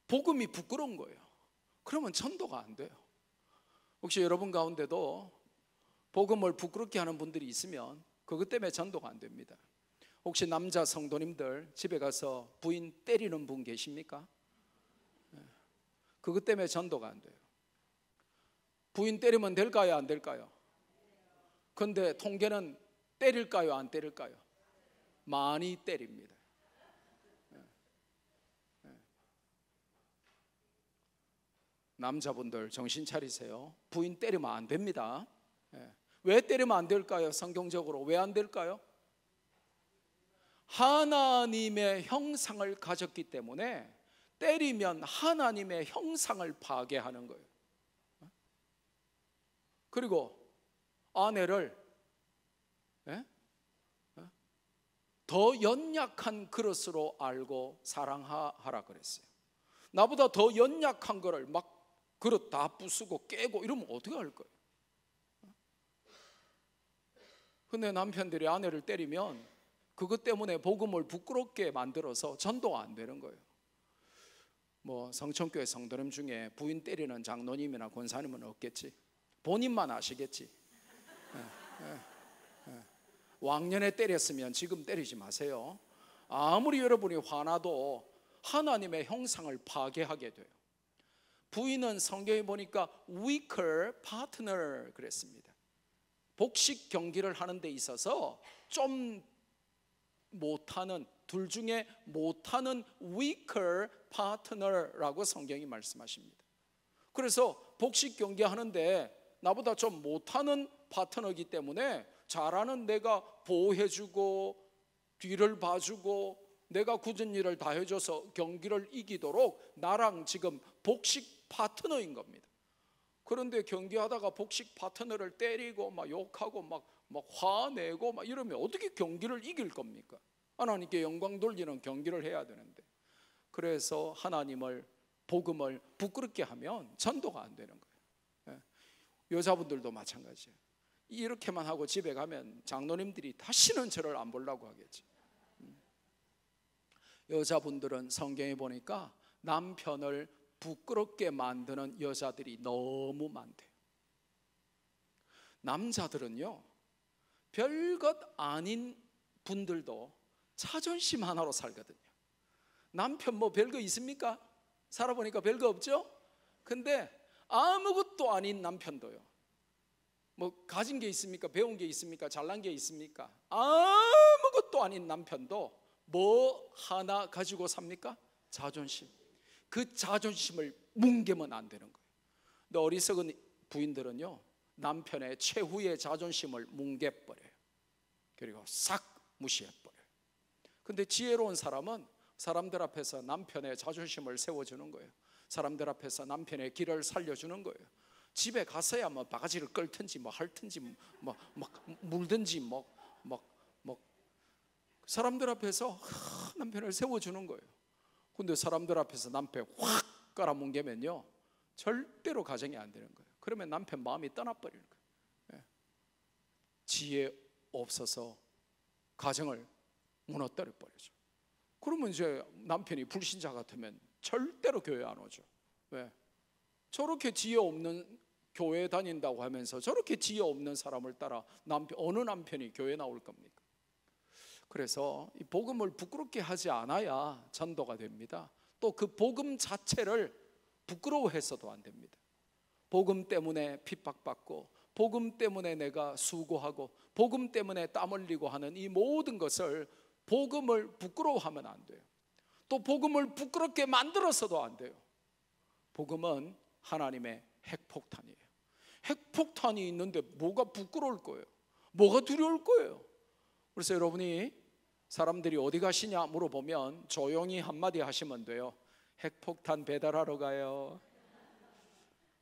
복음이 부끄러운 거예요. 그러면 전도가 안 돼요. 혹시 여러분 가운데도 복음을 부끄럽게 하는 분들이 있으면 그것 때문에 전도가 안 됩니다. 혹시 남자 성도님들 집에 가서 부인 때리는 분 계십니까? 그것 때문에 전도가 안 돼요. 부인 때리면 될까요? 안 될까요? 그런데 통계는 때릴까요? 안 때릴까요? 많이 때립니다. 남자분들 정신 차리세요. 부인 때리면 안 됩니다. 왜 때리면 안 될까요? 성경적으로 왜 안 될까요? 하나님의 형상을 가졌기 때문에 때리면 하나님의 형상을 파괴하는 거예요. 그리고 아내를 더 연약한 그릇으로 알고 사랑하라 그랬어요. 나보다 더 연약한 거를 막 그릇 다 부수고 깨고 이러면 어떻게 할 거예요? 근데 남편들이 아내를 때리면 그것 때문에 복음을 부끄럽게 만들어서 전도가 안 되는 거예요. 뭐 성천교회 성도님 중에 부인 때리는 장로님이나 권사님은 없겠지. 본인만 아시겠지. 왕년에 때렸으면 지금 때리지 마세요. 아무리 여러분이 화나도 하나님의 형상을 파괴하게 돼요. 부인은 성경에 보니까 weaker partner 그랬습니다. 복식 경기를 하는 데 있어서 좀 못하는, 둘 중에 못하는 weaker partner라고 성경이 말씀하십니다. 그래서 복식 경기 하는데 나보다 좀 못하는 파트너이기 때문에 잘하는 내가 보호해주고 뒤를 봐주고 내가 굳은 일을 다 해줘서 경기를 이기도록 나랑 지금 복식 파트너인 겁니다. 그런데 경기하다가 복식 파트너를 때리고 막 욕하고 막 화내고 막 이러면 어떻게 경기를 이길 겁니까? 하나님께 영광 돌리는 경기를 해야 되는데, 그래서 하나님을, 복음을 부끄럽게 하면 전도가 안 되는 거예요. 여자분들도 마찬가지예요. 이렇게만 하고 집에 가면 장로님들이 다시는 저를 안 보려고 하겠지. 여자분들은 성경에 보니까 남편을 부끄럽게 만드는 여자들이 너무 많대요. 남자들은요, 별것 아닌 분들도 자존심 하나로 살거든요. 남편 뭐 별거 있습니까? 살아보니까 별거 없죠? 근데 아무것도 아닌 남편도요, 뭐 가진 게 있습니까? 배운 게 있습니까? 잘난 게 있습니까? 아무것도 아닌 남편도 뭐 하나 가지고 삽니까? 자존심. 그 자존심을 뭉개면 안 되는 거예요. 근데 어리석은 부인들은요, 남편의 최후의 자존심을 뭉개버려요. 그리고 싹 무시해버려요. 근데 지혜로운 사람은 사람들 앞에서 남편의 자존심을 세워주는 거예요. 사람들 앞에서 남편의 길을 살려주는 거예요. 집에 가서야 뭐 바가지를 끌든지 뭐 할든지 뭐 물든지 사람들 앞에서 남편을 세워주는 거예요. 근데 사람들 앞에서 남편 확 깔아뭉개면요, 절대로 가정이 안 되는 거예요. 그러면 남편 마음이 떠나버리는 거예요. 지혜 없어서 가정을 무너뜨려 버리죠. 그러면 이제 남편이 불신자 같으면 절대로 교회 안 오죠. 왜? 저렇게 지혜 없는, 교회 다닌다고 하면서 저렇게 지혜 없는 사람을 따라 어느 남편이 교회 나올 겁니까? 그래서 이 복음을 부끄럽게 하지 않아야 전도가 됩니다. 또 그 복음 자체를 부끄러워해서도 안 됩니다. 복음 때문에 핍박받고, 복음 때문에 내가 수고하고, 복음 때문에 땀 흘리고 하는 이 모든 것을, 복음을 부끄러워하면 안 돼요. 또 복음을 부끄럽게 만들어서도 안 돼요. 복음은 하나님의 핵폭탄이에요. 핵폭탄이 있는데 뭐가 부끄러울 거예요? 뭐가 두려울 거예요? 그래서 여러분이 사람들이 어디 가시냐 물어보면 조용히 한마디 하시면 돼요. 핵폭탄 배달하러 가요.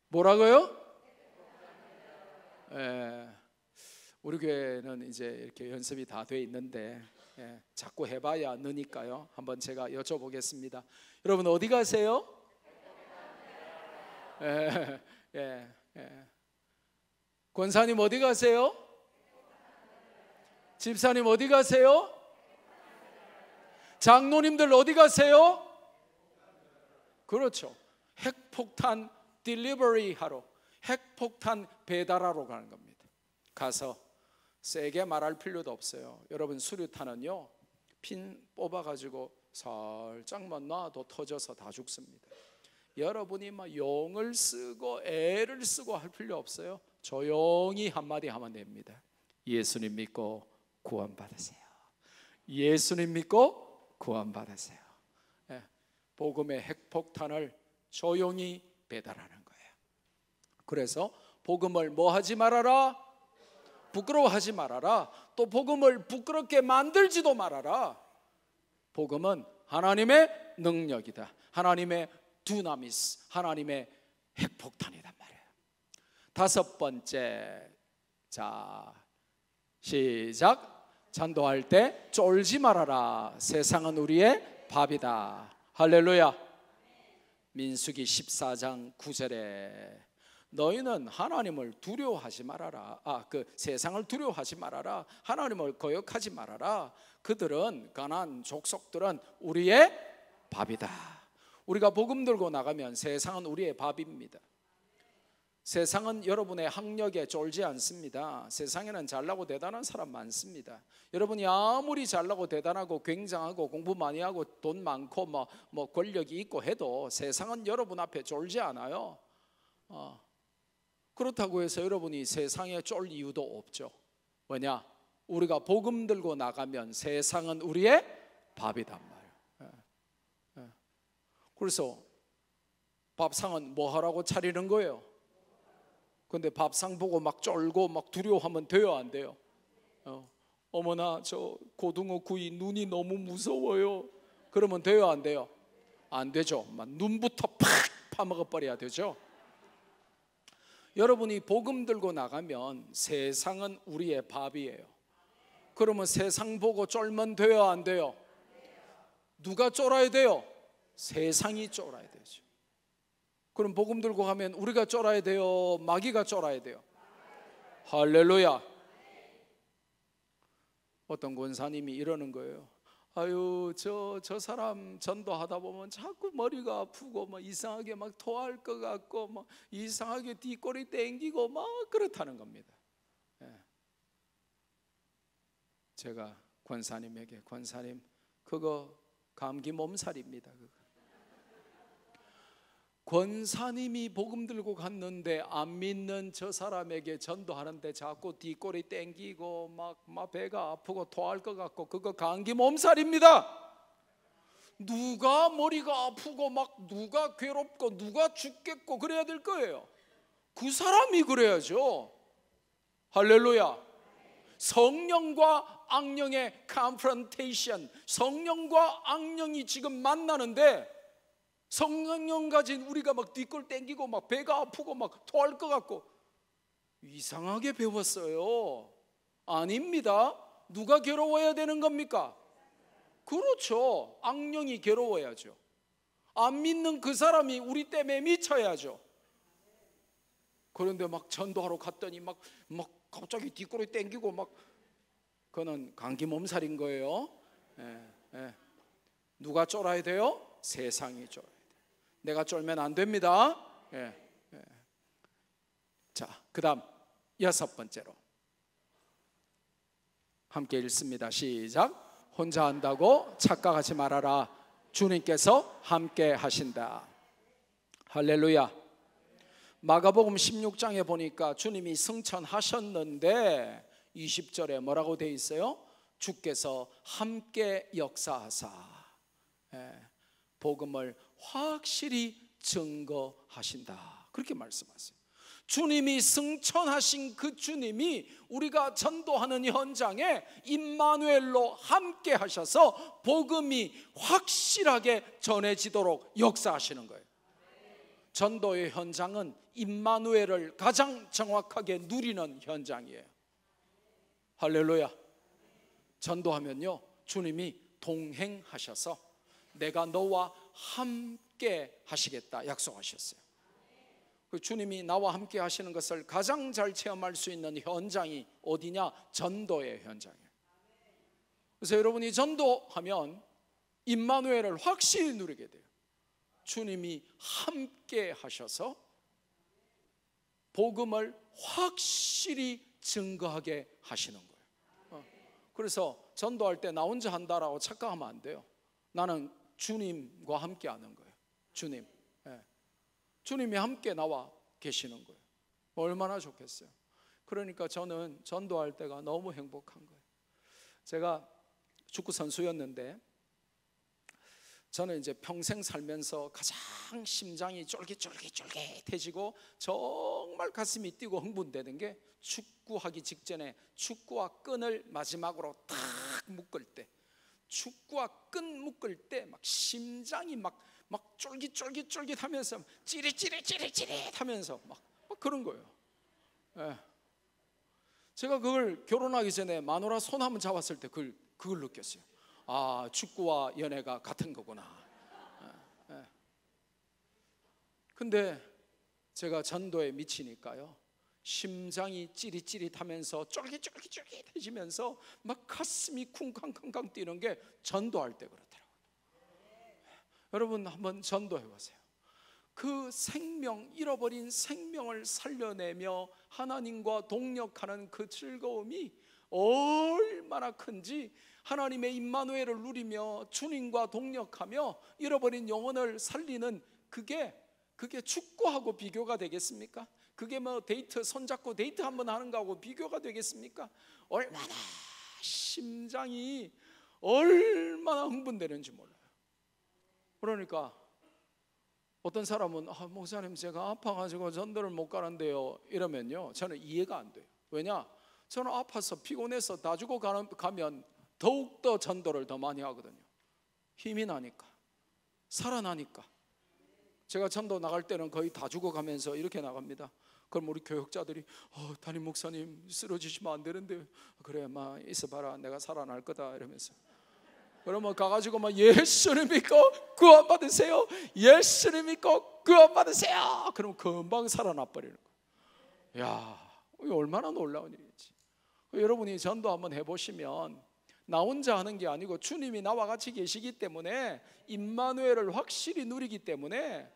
뭐라고요? 우리 교회는 이제 이렇게 연습이 다 돼 있는데 자꾸 해봐야 느니까요. 한번 제가 여쭤보겠습니다. 여러분 어디 가세요? 권사님 어디 가세요? 집사님 어디 가세요? 장로님들 어디 가세요? 그렇죠. 핵폭탄 딜리버리 하러, 핵폭탄 배달하러 가는 겁니다. 가서 세게 말할 필요도 없어요. 여러분 수류탄은요, 핀 뽑아가지고 살짝만 놔도 터져서 다 죽습니다. 여러분이 막 용을 쓰고 애를 쓰고 할 필요 없어요. 조용히 한마디 하면 됩니다. 예수님 믿고 구원받으세요. 예수님 믿고 구원받으세요. 복음의 핵폭탄을 조용히 배달하는 거예요. 그래서 복음을 뭐 하지 말아라? 부끄러워하지 말아라. 또 복음을 부끄럽게 만들지도 말아라. 복음은 하나님의 능력이다. 하나님의 두나미스, 하나님의 핵폭탄이란 말이에요. 다섯 번째, 자 시작. 전도할 때 쫄지 말아라. 세상은 우리의 밥이다. 할렐루야. 민수기 14장 9절에 너희는 하나님을 두려워하지 말아라. 세상을 두려워하지 말아라. 하나님을 거역하지 말아라. 그들은, 가나안 족속들은 우리의 밥이다. 우리가 복음 들고 나가면 세상은 우리의 밥입니다. 세상은 여러분의 학력에 쫄지 않습니다. 세상에는 잘나고 대단한 사람 많습니다. 여러분이 아무리 잘나고 대단하고 굉장하고 공부 많이 하고 돈 많고 뭐 권력이 있고 해도 세상은 여러분 앞에 쫄지 않아요. 그렇다고 해서 여러분이 세상에 쫄 이유도 없죠. 왜냐? 우리가 복음 들고 나가면 세상은 우리의 밥이단 말이에요. 그래서 밥상은 뭐 하라고 차리는 거예요? 근데 밥상 보고 막 쫄고 막 두려워하면 돼요, 안 돼요? 어머나 저 고등어 구이 눈이 너무 무서워요. 그러면 돼요, 안 돼요? 안 되죠. 막 눈부터 팍 파먹어 버려야 되죠. 여러분이 복음 들고 나가면 세상은 우리의 밥이에요. 그러면 세상 보고 쫄면 돼요, 안 돼요? 누가 쫄아야 돼요? 세상이 쫄아야 되죠. 그럼 복음 들고 가면 우리가 쫄아야 돼요? 마귀가 쫄아야 돼요? 할렐루야. 어떤 권사님이 이러는 거예요. 아유 저 사람 전도하다 보면 자꾸 머리가 아프고 막 이상하게 막 토할 것 같고 막 이상하게 뒷골이 땡기고 막 그렇다는 겁니다. 제가 권사님에게 권사님 그거 감기 몸살입니다. 권사님이 복음 들고 갔는데 안 믿는 저 사람에게 전도하는데 자꾸 뒷골이 땡기고 막 배가 아프고 토할 것 같고 그거 감기 몸살입니다. 누가 머리가 아프고 막 누가 괴롭고 누가 죽겠고 그래야 될 거예요? 그 사람이 그래야죠. 할렐루야. 성령과 악령의 컨프런테이션, 성령과 악령이 지금 만나는데 성령 가진 우리가 막 뒷골 땡기고 막 배가 아프고 막 토할 것 같고 이상하게 배웠어요. 아닙니다. 누가 괴로워야 되는 겁니까? 그렇죠. 악령이 괴로워야죠. 안 믿는 그 사람이 우리 때문에 미쳐야죠. 그런데 막 전도하러 갔더니 막 갑자기 뒷골이 땡기고 막 그거는 감기 몸살인 거예요. 누가 쫄아야 돼요? 세상이 쫄아야 돼요. 내가 쫄면 안 됩니다. 자, 그 다음 6번째로 함께 읽습니다. 시작. 혼자 한다고 착각하지 말아라. 주님께서 함께 하신다. 할렐루야. 마가복음 16장에 보니까 주님이 승천하셨는데 20절에 뭐라고 돼 있어요? 주께서 함께 역사하사 복음을 확실히 증거하신다. 그렇게 말씀하세요. 주님이 승천하신 그 주님이 우리가 전도하는 현장에 임마누엘로 함께 하셔서 복음이 확실하게 전해지도록 역사하시는 거예요. 전도의 현장은 임마누엘을 가장 정확하게 누리는 현장이에요. 할렐루야. 전도하면요 주님이 동행하셔서 내가 너와 함께 하시겠다 약속하셨어요. 그 주님이 나와 함께 하시는 것을 가장 잘 체험할 수 있는 현장이 어디냐? 전도의 현장이에요. 그래서 여러분이 전도하면 임마누엘을 확실히 누리게 돼요. 주님이 함께 하셔서 복음을 확실히 증거하게 하시는 거예요. 그래서 전도할 때 나 혼자 한다라고 착각하면 안 돼요. 나는 주님과 함께 하는 거예요. 주님, 주님이 함께 나와 계시는 거예요. 얼마나 좋겠어요. 그러니까 저는 전도할 때가 너무 행복한 거예요. 제가 축구 선수였는데 저는 이제 평생 살면서 가장 심장이 쫄깃쫄깃해지고 정말 가슴이 뛰고 흥분되는 게 축구하기 직전에 축구와 끈을 마지막으로 탁 묶을 때, 축구와 끈 묶을 때 막 심장이 막 쫄깃쫄깃하면서 찌릿하면서 막 그런 거예요. 제가 그걸 결혼하기 전에 마누라 손 한번 잡았을 때 그걸 느꼈어요. 아, 축구와 연애가 같은 거구나. 근데 제가 전도에 미치니까요 심장이 찌릿찌릿하면서 쫄깃쫄깃해지면서 막 가슴이 쿵쾅쿵쾅 뛰는 게 전도할 때 그렇더라고요. 여러분 한번 전도해 보세요. 그 생명, 잃어버린 생명을 살려내며 하나님과 동역하는 그 즐거움이 얼마나 큰지, 하나님의 임마누엘을 누리며 주님과 동역하며 잃어버린 영혼을 살리는 그게 축구하고 비교가 되겠습니까? 그게 뭐 데이트, 손잡고 데이트 한번 하는 거하고 비교가 되겠습니까? 얼마나 심장이 얼마나 흥분되는지 몰라요. 그러니까 어떤 사람은 목사님 제가 아파가지고 전도를 못 가는데요 이러면요, 저는 이해가 안 돼요. 왜냐? 저는 아파서 피곤해서 다 주고 가면 더욱더 전도를 더 많이 하거든요. 힘이 나니까, 살아나니까. 제가 전도 나갈 때는 거의 다 죽어가면서 이렇게 나갑니다. 그럼 우리 교역자들이 담임 목사님 쓰러지시면 안 되는데, 그래 막 있어봐라 내가 살아날 거다 이러면서, 그러면 가가지고 막 예수를 믿고 구원 받으세요, 예수를 믿고 구원 받으세요. 그럼 금방 살아나 버리는 거예요. 야, 이게 얼마나 놀라운 일이지. 여러분이 전도 한번 해보시면 나 혼자 하는 게 아니고 주님이 나와 같이 계시기 때문에, 임마누엘을 확실히 누리기 때문에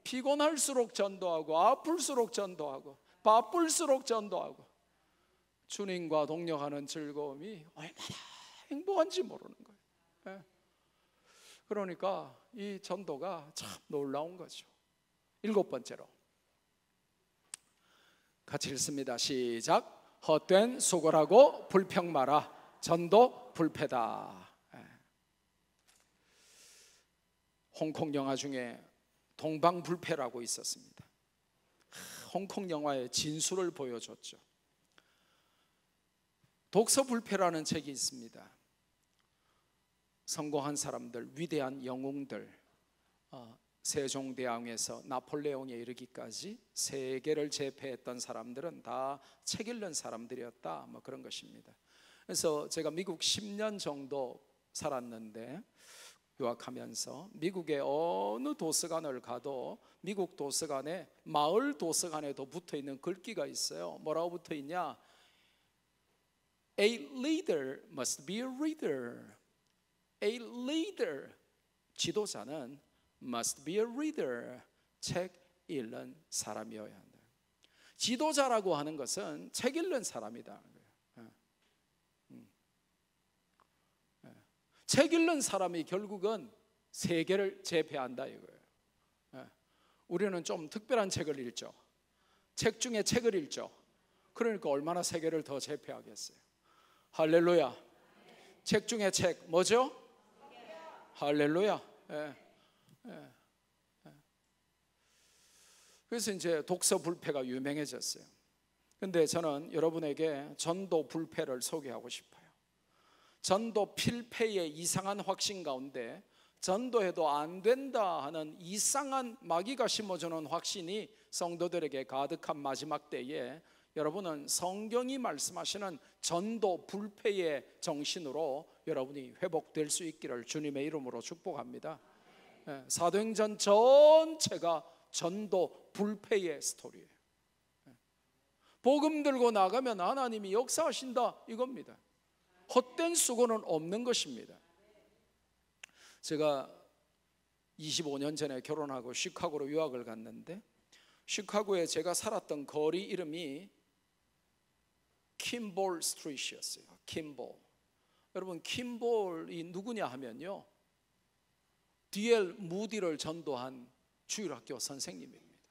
피곤할수록 전도하고, 아플수록 전도하고, 바쁠수록 전도하고, 주님과 동역하는 즐거움이 얼마나 행복한지 모르는 거예요. 그러니까 이 전도가 참 놀라운 거죠. 7번째로 같이 읽습니다. 시작. 헛된 수고라고 불평 마라. 전도 불패다. 홍콩 영화 중에 동방불패라고 있었습니다. 홍콩 영화의 진수를 보여줬죠. 독서불패라는 책이 있습니다. 성공한 사람들, 위대한 영웅들, 세종대왕에서 나폴레옹에 이르기까지 세계를 제패했던 사람들은 다 책 읽는 사람들이었다, 뭐 그런 것입니다. 그래서 제가 미국 10년 정도 살았는데, 유학하면서 미국의 어느 도서관을 가도 미국 도서관에, 마을 도서관에도 붙어있는 글귀가 있어요. 뭐라고 붙어있냐? A leader must be a reader. A leader, 지도자는 must be a reader, 책 읽는 사람이어야 한다. 지도자라고 하는 것은 책 읽는 사람이다. 책 읽는 사람이 결국은 세계를 제패한다 이거예요. 우리는 좀 특별한 책을 읽죠. 책 중에 책을 읽죠. 그러니까 얼마나 세계를 더 제패하겠어요. 할렐루야. 책 중에 책 뭐죠? 할렐루야. 그래서 이제 독서 불패가 유명해졌어요. 근데 저는 여러분에게 전도 불패를 소개하고 싶어요. 전도 필패의 이상한 확신 가운데 전도해도 안 된다 하는 이상한 마귀가 심어주는 확신이 성도들에게 가득한 마지막 때에, 여러분은 성경이 말씀하시는 전도 불패의 정신으로 여러분이 회복될 수 있기를 주님의 이름으로 축복합니다. 사도행전 전체가 전도 불패의 스토리예요. 복음 들고 나가면 하나님이 역사하신다 이겁니다. 헛된 수고는 없는 것입니다. 제가 25년 전에 결혼하고 시카고로 유학을 갔는데, 시카고에 제가 살았던 거리 이름이 킴볼 스트리트였어요. 킴볼. 여러분 킴볼이 누구냐 하면요, D.L. 무디를 전도한 주일학교 선생님입니다.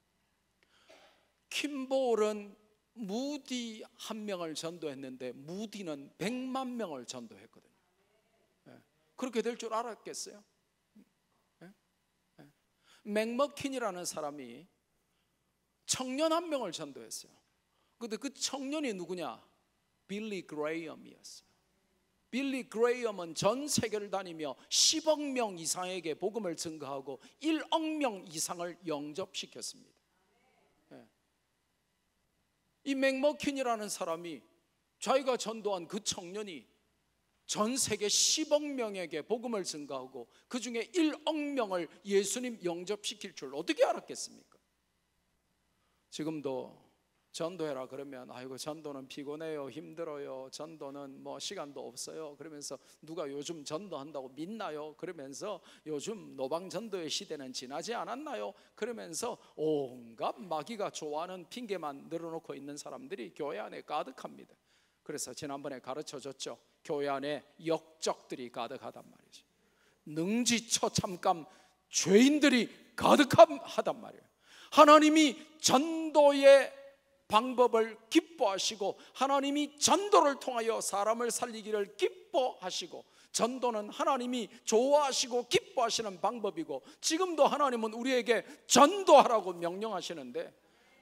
킴볼은 무디 한 명을 전도했는데 무디는 100만 명을 전도했거든요. 그렇게 될 줄 알았겠어요? 맥머킨이라는 사람이 청년 한 명을 전도했어요. 근데 그 청년이 누구냐? 빌리 그레이엄이었어요. 빌리 그레이엄은 전 세계를 다니며 10억 명 이상에게 복음을 증거하고 1억 명 이상을 영접시켰습니다. 이 맥머킨이라는 사람이, 자기가 전도한 그 청년이 전 세계 10억 명에게 복음을 증거하고 그 중에 1억 명을 예수님 영접시킬 줄 어떻게 알았겠습니까? 지금도 전도해라 그러면 아이고 전도는 피곤해요, 힘들어요, 전도는 뭐 시간도 없어요 그러면서 누가 요즘 전도한다고 믿나요? 그러면서 요즘 노방 전도의 시대는 지나지 않았나요? 그러면서 온갖 마귀가 좋아하는 핑계만 늘어놓고 있는 사람들이 교회 안에 가득합니다. 그래서 지난번에 가르쳐줬죠. 교회 안에 역적들이 가득하단 말이죠. 능지처참감 죄인들이 가득하단 말이에요. 하나님이 전도의 방법을 기뻐하시고 하나님이 전도를 통하여 사람을 살리기를 기뻐하시고, 전도는 하나님이 좋아하시고 기뻐하시는 방법이고, 지금도 하나님은 우리에게 전도하라고 명령하시는데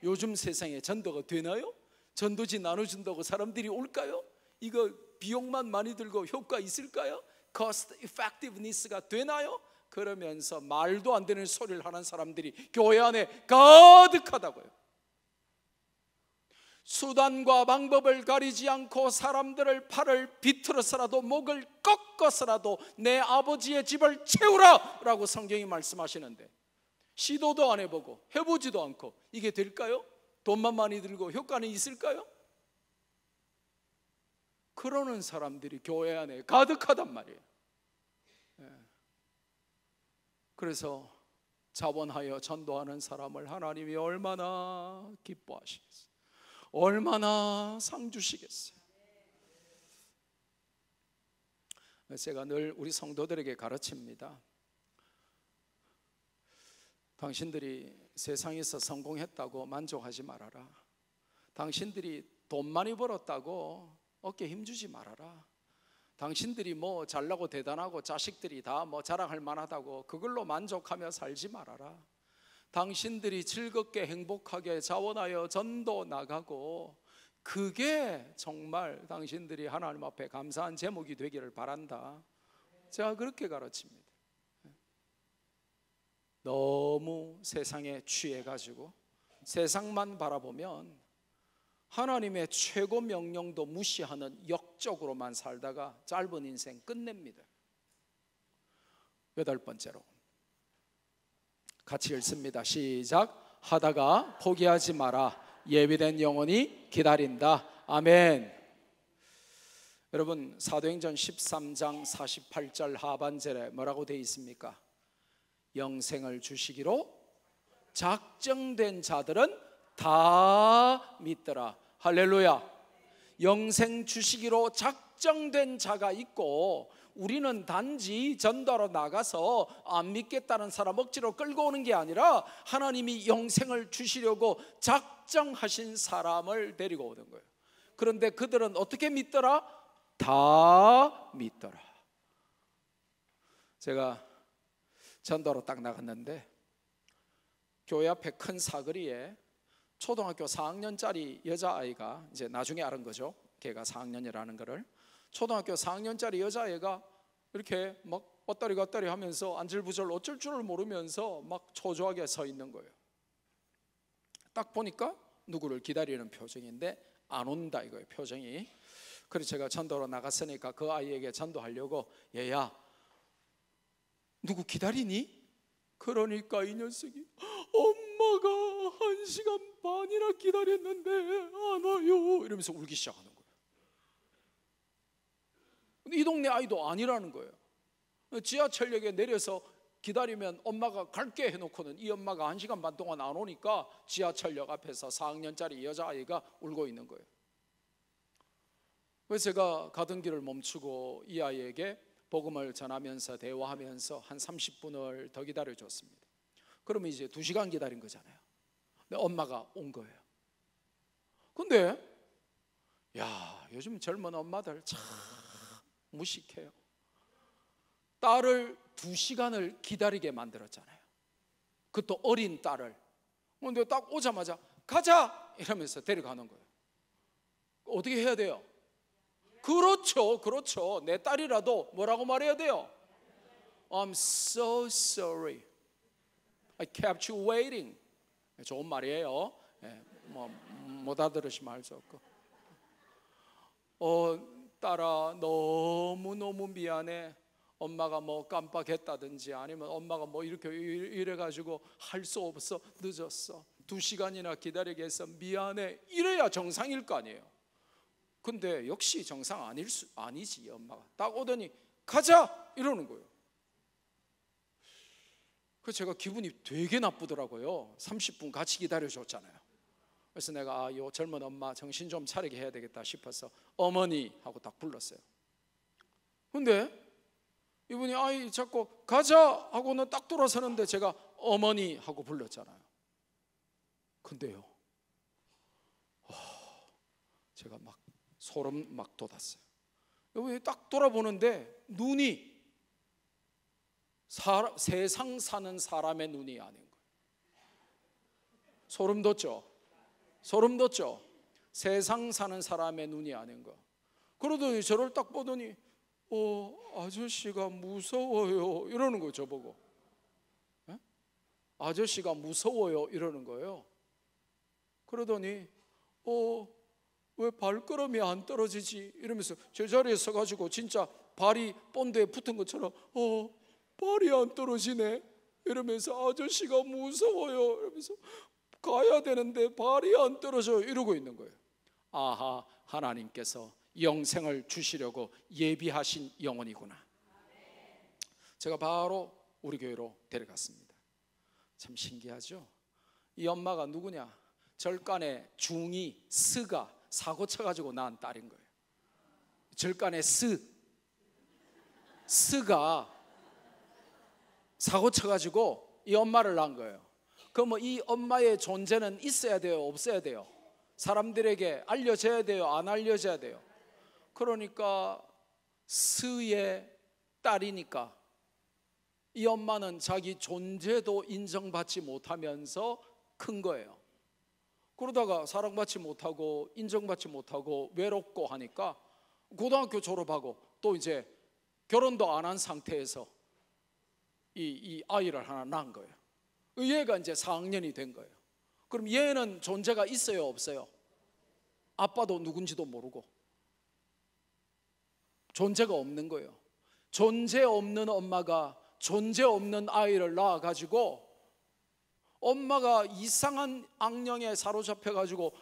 요즘 세상에 전도가 되나요? 전도지 나눠준다고 사람들이 올까요? 이거 비용만 많이 들고 효과 있을까요? Cost effectiveness가 되나요? 그러면서 말도 안 되는 소리를 하는 사람들이 교회 안에 가득하다고요. 수단과 방법을 가리지 않고 사람들을 팔을 비틀어서라도 목을 꺾어서라도 내 아버지의 집을 채우라 라고 성경이 말씀하시는데, 시도도 안 해보고 해보지도 않고 이게 될까요? 돈만 많이 들고 효과는 있을까요? 그러는 사람들이 교회 안에 가득하단 말이에요. 그래서 자원하여 전도하는 사람을 하나님이 얼마나 기뻐하시겠어요? 얼마나 상 주시겠어요? 제가 늘 우리 성도들에게 가르칩니다. 당신들이 세상에서 성공했다고 만족하지 말아라. 당신들이 돈 많이 벌었다고 어깨 힘주지 말아라. 당신들이 뭐 잘나고 대단하고 자식들이 다 뭐 자랑할 만하다고 그걸로 만족하며 살지 말아라. 당신들이 즐겁게 행복하게 자원하여 전도 나가고, 그게 정말 당신들이 하나님 앞에 감사한 제목이 되기를 바란다. 제가 그렇게 가르칩니다. 너무 세상에 취해가지고 세상만 바라보면 하나님의 최고 명령도 무시하는 역적으로만 살다가 짧은 인생 끝냅니다. 8번째로 같이 읽습니다. 시작. 하다가 포기하지 마라. 예비된 영혼이 기다린다. 아멘. 여러분, 사도행전 13장 48절 하반절에 뭐라고 되어 있습니까? 영생을 주시기로 작정된 자들은 다 믿더라. 할렐루야. 영생 주시기로 작정된 자가 있고, 우리는 단지 전도하러 나가서 안 믿겠다는 사람 억지로 끌고 오는 게 아니라 하나님이 영생을 주시려고 작정하신 사람을 데리고 오는 거예요. 그런데 그들은 어떻게 믿더라? 다 믿더라. 제가 전도로 딱 나갔는데 교회 앞에 큰 사거리에 초등학교 4학년짜리 여자아이가, 이제 나중에 알은 거죠, 걔가 4학년이라는 거를. 초등학교 4학년짜리 여자애가 이렇게 막 왔다리 갔다리 하면서 안절부절 어쩔 줄을 모르면서 막 초조하게 서 있는 거예요. 딱 보니까 누구를 기다리는 표정인데 안 온다 이거예요, 표정이. 그래서 제가 전도로 나갔으니까 그 아이에게 전도하려고, 얘야 누구 기다리니? 그러니까 이 녀석이, 엄마가 1시간 반이나 기다렸는데 안 와요 이러면서 울기 시작하는 거예요. 근데 이 동네 아이도 아니라는 거예요. 지하철역에 내려서 기다리면 엄마가 갈게 해놓고는 이 엄마가 1시간 반 동안 안 오니까 지하철역 앞에서 4학년짜리 여자아이가 울고 있는 거예요. 그래서 제가 가던 길을 멈추고 이 아이에게 복음을 전하면서 대화하면서 한 30분을 더 기다려줬습니다. 그러면 이제 2시간 기다린 거잖아요. 근데 엄마가 온 거예요. 근데 야, 요즘 젊은 엄마들 참 무식해요. 딸을 2시간을 기다리게 만들었잖아요. 그것도 어린 딸을. 근데 딱 오자마자 가자 이러면서 데려가는 거예요. 어떻게 해야 돼요? 그렇죠, 그렇죠. 내 딸이라도 뭐라고 말해야 돼요? I'm so sorry. I kept you waiting. 좋은 말이에요. 뭐 못 알아들으시면 알 수 없고. 딸아 너무너무 미안해. 엄마가 뭐 깜빡했다든지 아니면 엄마가 뭐 이렇게 이래가지고 할 수 없어, 늦었어. 2시간이나 기다리게 해서 미안해 이래야 정상일 거 아니에요. 근데 역시 정상 아니지. 엄마가 딱 오더니 가자 이러는 거예요. 그래서 제가 기분이 되게 나쁘더라고요. 30분 같이 기다려줬잖아요. 그래서 내가 요 젊은 엄마 정신 좀 차리게 해야 되겠다 싶어서 어머니 하고 딱 불렀어요. 근데 이분이 아이 자꾸 가자 하고는 딱 돌아서는데 제가 어머니 하고 불렀잖아요. 근데요, 제가 막 소름 막 돋았어요. 이분이 딱 돌아보는데 눈이 세상 사는 사람의 눈이 아닌 거예요. 소름 돋죠? 소름 돋죠? 세상 사는 사람의 눈이 아닌 거. 그러더니 저를 딱 보더니 아저씨가 무서워요 이러는 거예요. 저보고. 에? 아저씨가 무서워요 이러는 거예요. 그러더니 왜 발걸음이 안 떨어지지 이러면서 제자리에 서가지고 진짜 발이 본드에 붙은 것처럼 발이 안 떨어지네 이러면서 아저씨가 무서워요 이러면서 가야 되는데 발이 안 떨어져요 이러고 있는 거예요. 아하, 하나님께서 영생을 주시려고 예비하신 영혼이구나. 제가 바로 우리 교회로 데려갔습니다. 참 신기하죠? 이 엄마가 누구냐? 절간에 중2 스가 사고 쳐가지고 낳은 딸인 거예요. 절간에 스가 사고 쳐가지고 이 엄마를 낳은 거예요. 그럼 이 엄마의 존재는 있어야 돼요? 없어야 돼요? 사람들에게 알려져야 돼요? 안 알려져야 돼요? 그러니까 스의 딸이니까 이 엄마는 자기 존재도 인정받지 못하면서 큰 거예요. 그러다가 사랑받지 못하고 인정받지 못하고 외롭고 하니까 고등학교 졸업하고 또 이제 결혼도 안 한 상태에서 이 아이를 하나 낳은 거예요. 얘가 이제 4학년이 된 거예요. 그럼 얘는 존재가 있어요, 없어요? 아빠도 누군지도 모르고 존재가 없는 거예요. 존재 없는 엄마가 존재 없는 아이를 낳아가지고 엄마가 이상한 악령에 사로잡혀가지고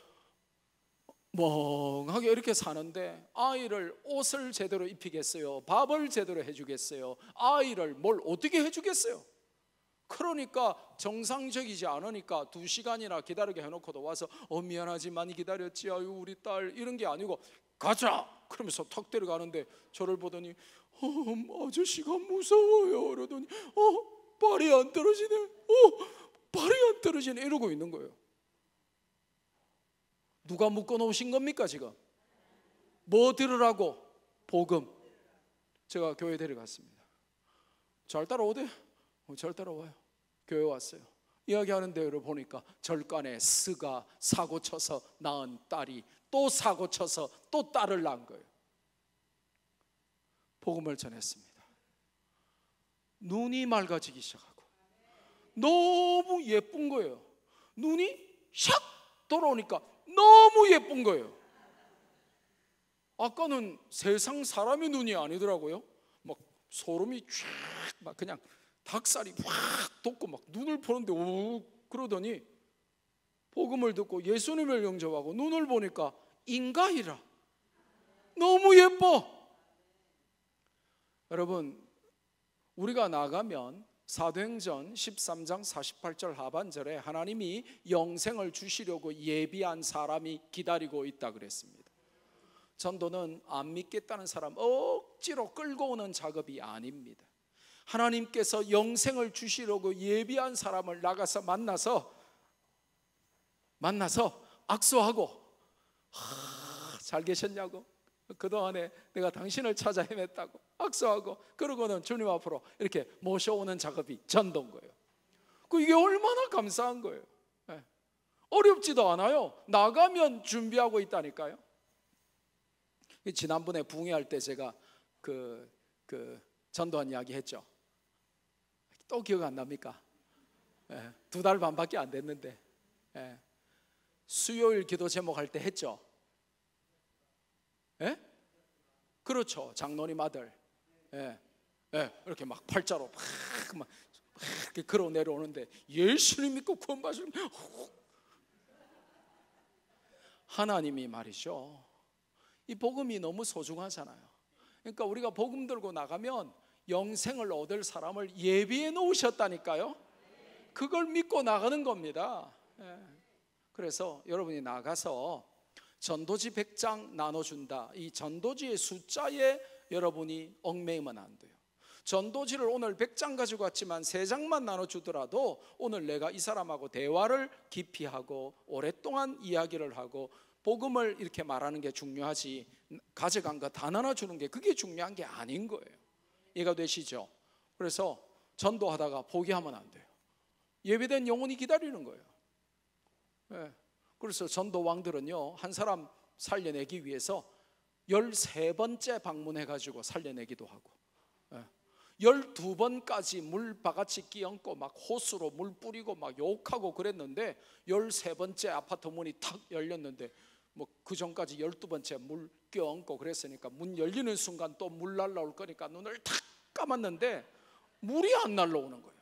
멍하게 이렇게 사는데 아이를 옷을 제대로 입히겠어요? 밥을 제대로 해주겠어요? 아이를 뭘 어떻게 해주겠어요? 그러니까 정상적이지 않으니까 2시간이나 기다리게 해놓고도 와서 미안하지 많이 기다렸지 아유 우리 딸 이런 게 아니고 가자 그러면서 턱 데려가는데 저를 보더니 아저씨가 무서워요 그러더니 발이 안 떨어지네 발이 안 떨어지네 이러고 있는 거예요. 누가 묶어놓으신 겁니까 지금? 뭐 들으라고? 복음. 제가 교회 데려갔습니다. 잘 따라오대? 잘 따라와요. 교회 왔어요. 이야기하는 대로 보니까 절간에 스가 사고 쳐서 낳은 딸이 또 사고 쳐서 또 딸을 낳은 거예요. 복음을 전했습니다. 눈이 맑아지기 시작하고 너무 예쁜 거예요. 눈이 샥 돌아오니까 너무 예쁜 거예요. 아까는 세상 사람의 눈이 아니더라고요. 막 소름이 쫙 막 그냥 닭살이 확 돋고 막 눈을 보는데 오 그러더니 복음을 듣고 예수님을 영접하고 눈을 보니까 인가이라 너무 예뻐. 여러분 우리가 나가면 사도행전 13장 48절 하반절에 하나님이 영생을 주시려고 예비한 사람이 기다리고 있다 그랬습니다. 전도는 안 믿겠다는 사람 억지로 끌고 오는 작업이 아닙니다. 하나님께서 영생을 주시려고 예비한 사람을 나가서 만나서 악수하고 잘 계셨냐고 그동안에 내가 당신을 찾아 헤맸다고 악수하고 그러고는 주님 앞으로 이렇게 모셔오는 작업이 전도인 거예요. 이게 얼마나 감사한 거예요. 어렵지도 않아요. 나가면 준비하고 있다니까요. 지난번에 붕괴할 때 제가 그 전도한 이야기 했죠. 또 기억 안 납니까? 2달 반밖에 안 됐는데 수요일 기도 제목 할 때 했죠. 그렇죠. 장로님 아들 이렇게 막 팔자로 막 이렇게 걸어 내려오는데 예수님 믿고 구원 받으시면 하나님이 말이죠, 이 복음이 너무 소중하잖아요. 그러니까 우리가 복음 들고 나가면 영생을 얻을 사람을 예비해 놓으셨다니까요. 그걸 믿고 나가는 겁니다. 그래서 여러분이 나가서 전도지 100장 나눠준다, 이 전도지의 숫자에 여러분이 얽매이면 안 돼요. 전도지를 오늘 100장 가지고 왔지만 3장만 나눠주더라도 오늘 내가 이 사람하고 대화를 깊이 하고 오랫동안 이야기를 하고 복음을 이렇게 말하는 게 중요하지, 가져간 거 다 나눠주는 게 그게 중요한 게 아닌 거예요. 이해가 되시죠? 그래서 전도하다가 포기하면 안 돼요. 예배된 영혼이 기다리는 거예요. 그래서 전도 왕들은요, 한 사람 살려내기 위해서 13번째 방문해가지고 살려내기도 하고 12번까지 물 바가지 끼얹고 막 호수로 물 뿌리고 막 욕하고 그랬는데 13번째 아파트 문이 탁 열렸는데 뭐 그 전까지 12번째 물 껴얹고 그랬으니까 문 열리는 순간 또 물 날라올 거니까 눈을 탁 감았는데 물이 안 날라오는 거예요.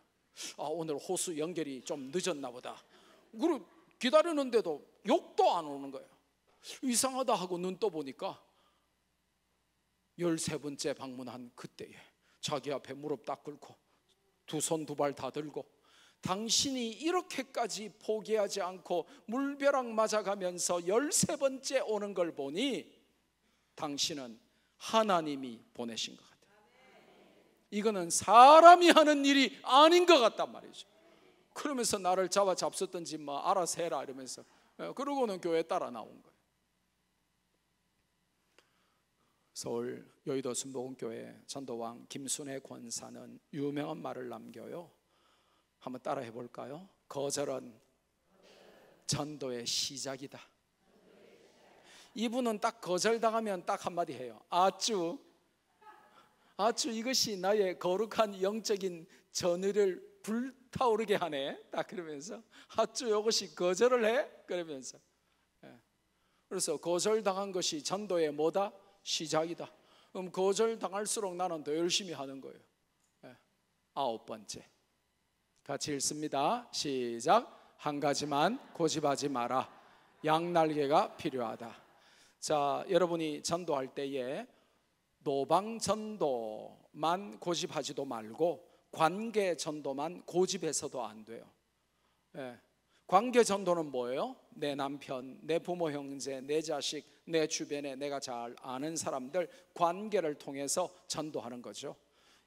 아, 오늘 호수 연결이 좀 늦었나 보다. 그리고 기다리는데도 욕도 안 오는 거예요. 이상하다 하고 눈 떠보니까 13번째 방문한 그때에 자기 앞에 무릎 딱 꿇고 두 손 두 발 다 들고, 당신이 이렇게까지 포기하지 않고 물벼락 맞아가면서 13번째 오는 걸 보니 당신은 하나님이 보내신 것 같아요. 이거는 사람이 하는 일이 아닌 것 같단 말이죠. 그러면서 나를 잡섰던지 뭐 알아서 해라 이러면서, 그러고는 교회에 따라 나온 거예요. 서울 여의도 순복음교회 전도왕 김순애 권사는 유명한 말을 남겨요. 한번 따라 해볼까요? 거절은 전도의 시작이다. 이분은 딱 거절당하면 딱 한마디 해요. 아쭈 이것이 나의 거룩한 영적인 전의를 불타오르게 하네. 딱 그러면서 아쭈 이것이 거절을 해? 그러면서 그래서 거절당한 것이 전도의 뭐다? 시작이다. 그럼 거절당할수록 나는 더 열심히 하는 거예요. 9번째 같이 읽습니다. 시작. 한 가지만 고집하지 마라. 양날개가 필요하다. 자, 여러분이 전도할 때에 노방 전도만 고집하지도 말고 관계 전도만 고집해서도 안 돼요. 관계 전도는 뭐예요? 내 남편, 내 부모 형제, 내 자식, 내 주변에 내가 잘 아는 사람들 관계를 통해서 전도하는 거죠.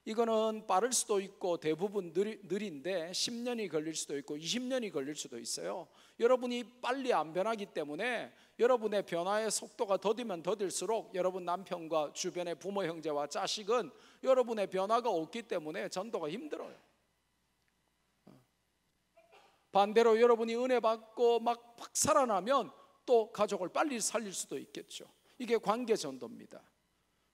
이거는 빠를 수도 있고 대부분 느린데 10년이 걸릴 수도 있고 20년이 걸릴 수도 있어요. 여러분이 빨리 안 변하기 때문에 여러분의 변화의 속도가 더디면 더딜수록 여러분 남편과 주변의 부모 형제와 자식은 여러분의 변화가 없기 때문에 전도가 힘들어요. 반대로 여러분이 은혜 받고 막 살아나면 또 가족을 빨리 살릴 수도 있겠죠. 이게 관계 전도입니다.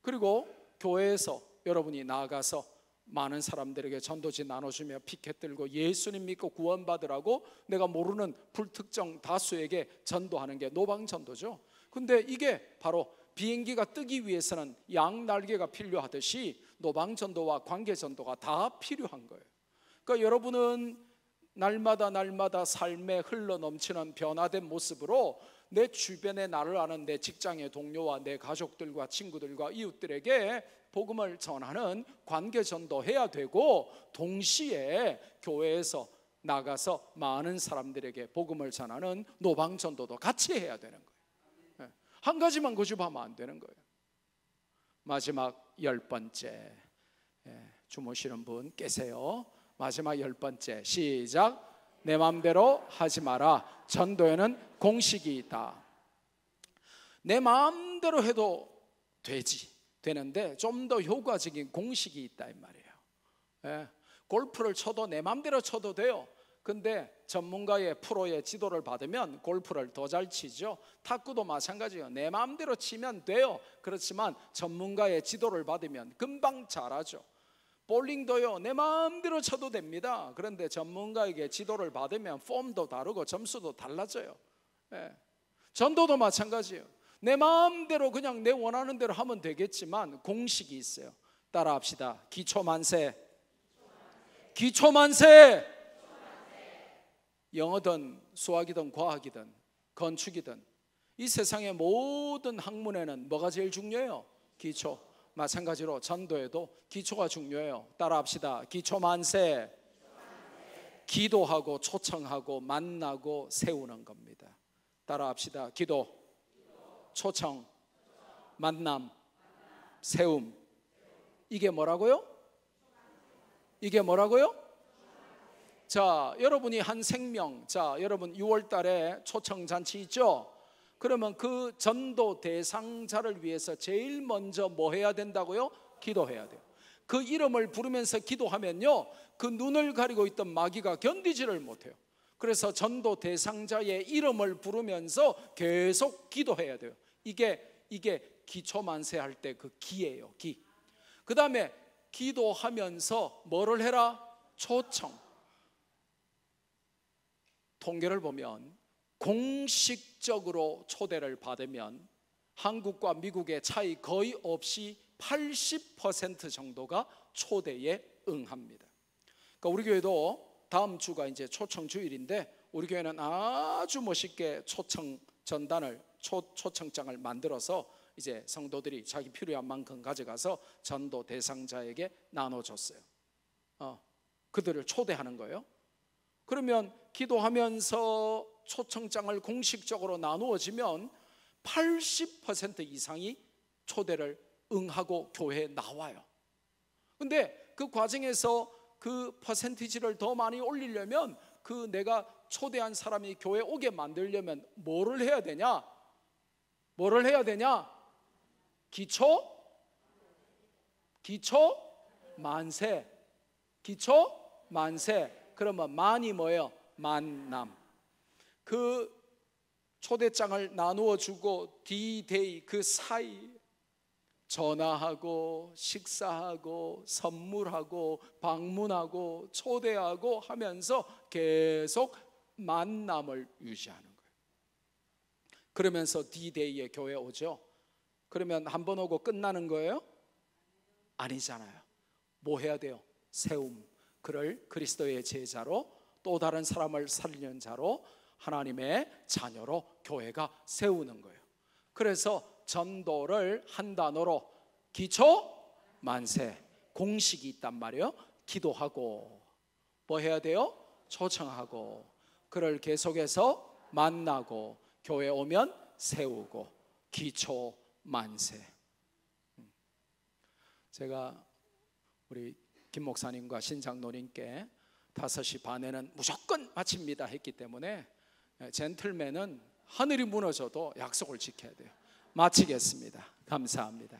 그리고 교회에서 여러분이 나아가서 많은 사람들에게 전도지 나눠주며 피켓 들고 예수님 믿고 구원받으라고 내가 모르는 불특정 다수에게 전도하는 게 노방전도죠. 근데 이게 바로 비행기가 뜨기 위해서는 양날개가 필요하듯이 노방전도와 관계전도가 다 필요한 거예요. 그러니까 여러분은 날마다 삶에 흘러넘치는 변화된 모습으로 내 주변에 나를 아는 내 직장의 동료와 내 가족들과 친구들과 이웃들에게 복음을 전하는 관계 전도해야 되고, 동시에 교회에서 나가서 많은 사람들에게 복음을 전하는 노방 전도도 같이 해야 되는 거예요. 한 가지만 고집하면 안 되는 거예요. 마지막 10번째, 주무시는 분 깨세요. 마지막 10번째 시작. 내 마음대로 하지 마라. 전도에는 공식이 있다. 내 마음대로 해도 되는데 좀 더 효과적인 공식이 있다 이 말이에요. 골프를 쳐도 내 마음대로 쳐도 돼요. 근데 전문가의 프로의 지도를 받으면 골프를 더 잘 치죠. 탁구도 마찬가지예요. 내 마음대로 치면 돼요. 그렇지만 전문가의 지도를 받으면 금방 잘하죠. 볼링도요, 내 마음대로 쳐도 됩니다. 그런데 전문가에게 지도를 받으면 폼도 다르고 점수도 달라져요. 전도도 마찬가지예요. 내 마음대로 그냥 내 원하는 대로 하면 되겠지만 공식이 있어요. 따라합시다. 기초만세. 영어든 수학이든 과학이든 건축이든 이 세상의 모든 학문에는 뭐가 제일 중요해요? 기초. 마찬가지로 전도에도 기초가 중요해요. 따라합시다. 기초 만세. 기도하고 초청하고 만나고 세우는 겁니다. 따라합시다. 기도, 초청, 만남, 세움. 이게 뭐라고요? 이게 뭐라고요? 자, 여러분이 한 생명, 자, 여러분 6월 달에 초청 잔치 있죠? 그러면 그 전도 대상자를 위해서 제일 먼저 뭐 해야 된다고요? 기도해야 돼요. 그 이름을 부르면서 기도하면요, 그 눈을 가리고 있던 마귀가 견디지를 못해요. 그래서 전도 대상자의 이름을 부르면서 계속 기도해야 돼요. 이게 기초만세할 때 그 기예요. 기. 그 다음에 기도하면서 뭐를 해라? 초청. 통계를 보면 공식적으로 초대를 받으면 한국과 미국의 차이 거의 없이 80% 정도가 초대에 응합니다. 그러니까 우리 교회도 다음 주가 이제 초청 주일인데 우리 교회는 아주 멋있게 초청 전단을 초청장을 만들어서 이제 성도들이 자기 필요한 만큼 가져가서 전도 대상자에게 나눠줬어요. 그들을 초대하는 거예요. 그러면 기도하면서 초청장을 공식적으로 나누어지면 80% 이상이 초대를 응하고 교회에 나와요. 근데 그 과정에서 그 퍼센티지를 더 많이 올리려면 그 내가 초대한 사람이 교회에 오게 만들려면 뭐를 해야 되냐? 뭐를 해야 되냐? 기초 만세. 기초 만세. 그러면 만이 뭐예요? 만남. 그 초대장을 나누어 주고 D-Day 그 사이 전화하고 식사하고 선물하고 방문하고 초대하고 하면서 계속 만남을 유지하는 거예요. 그러면서 D-Day에 교회 오죠. 그러면 한 번 오고 끝나는 거예요? 아니잖아요. 뭐 해야 돼요? 세움. 그를 그리스도의 제자로 또 다른 사람을 살리는 자로 하나님의 자녀로 교회가 세우는 거예요. 그래서 전도를 한 단어로 기초 만세, 공식이 있단 말이에요. 기도하고 뭐 해야 돼요? 초청하고 그를 계속해서 만나고 교회 오면 세우고 기초 만세. 제가 우리 김 목사님과 신장로님께 5시 반에는 무조건 마칩니다 했기 때문에 젠틀맨은 하늘이 무너져도 약속을 지켜야 돼요. 마치겠습니다. 감사합니다.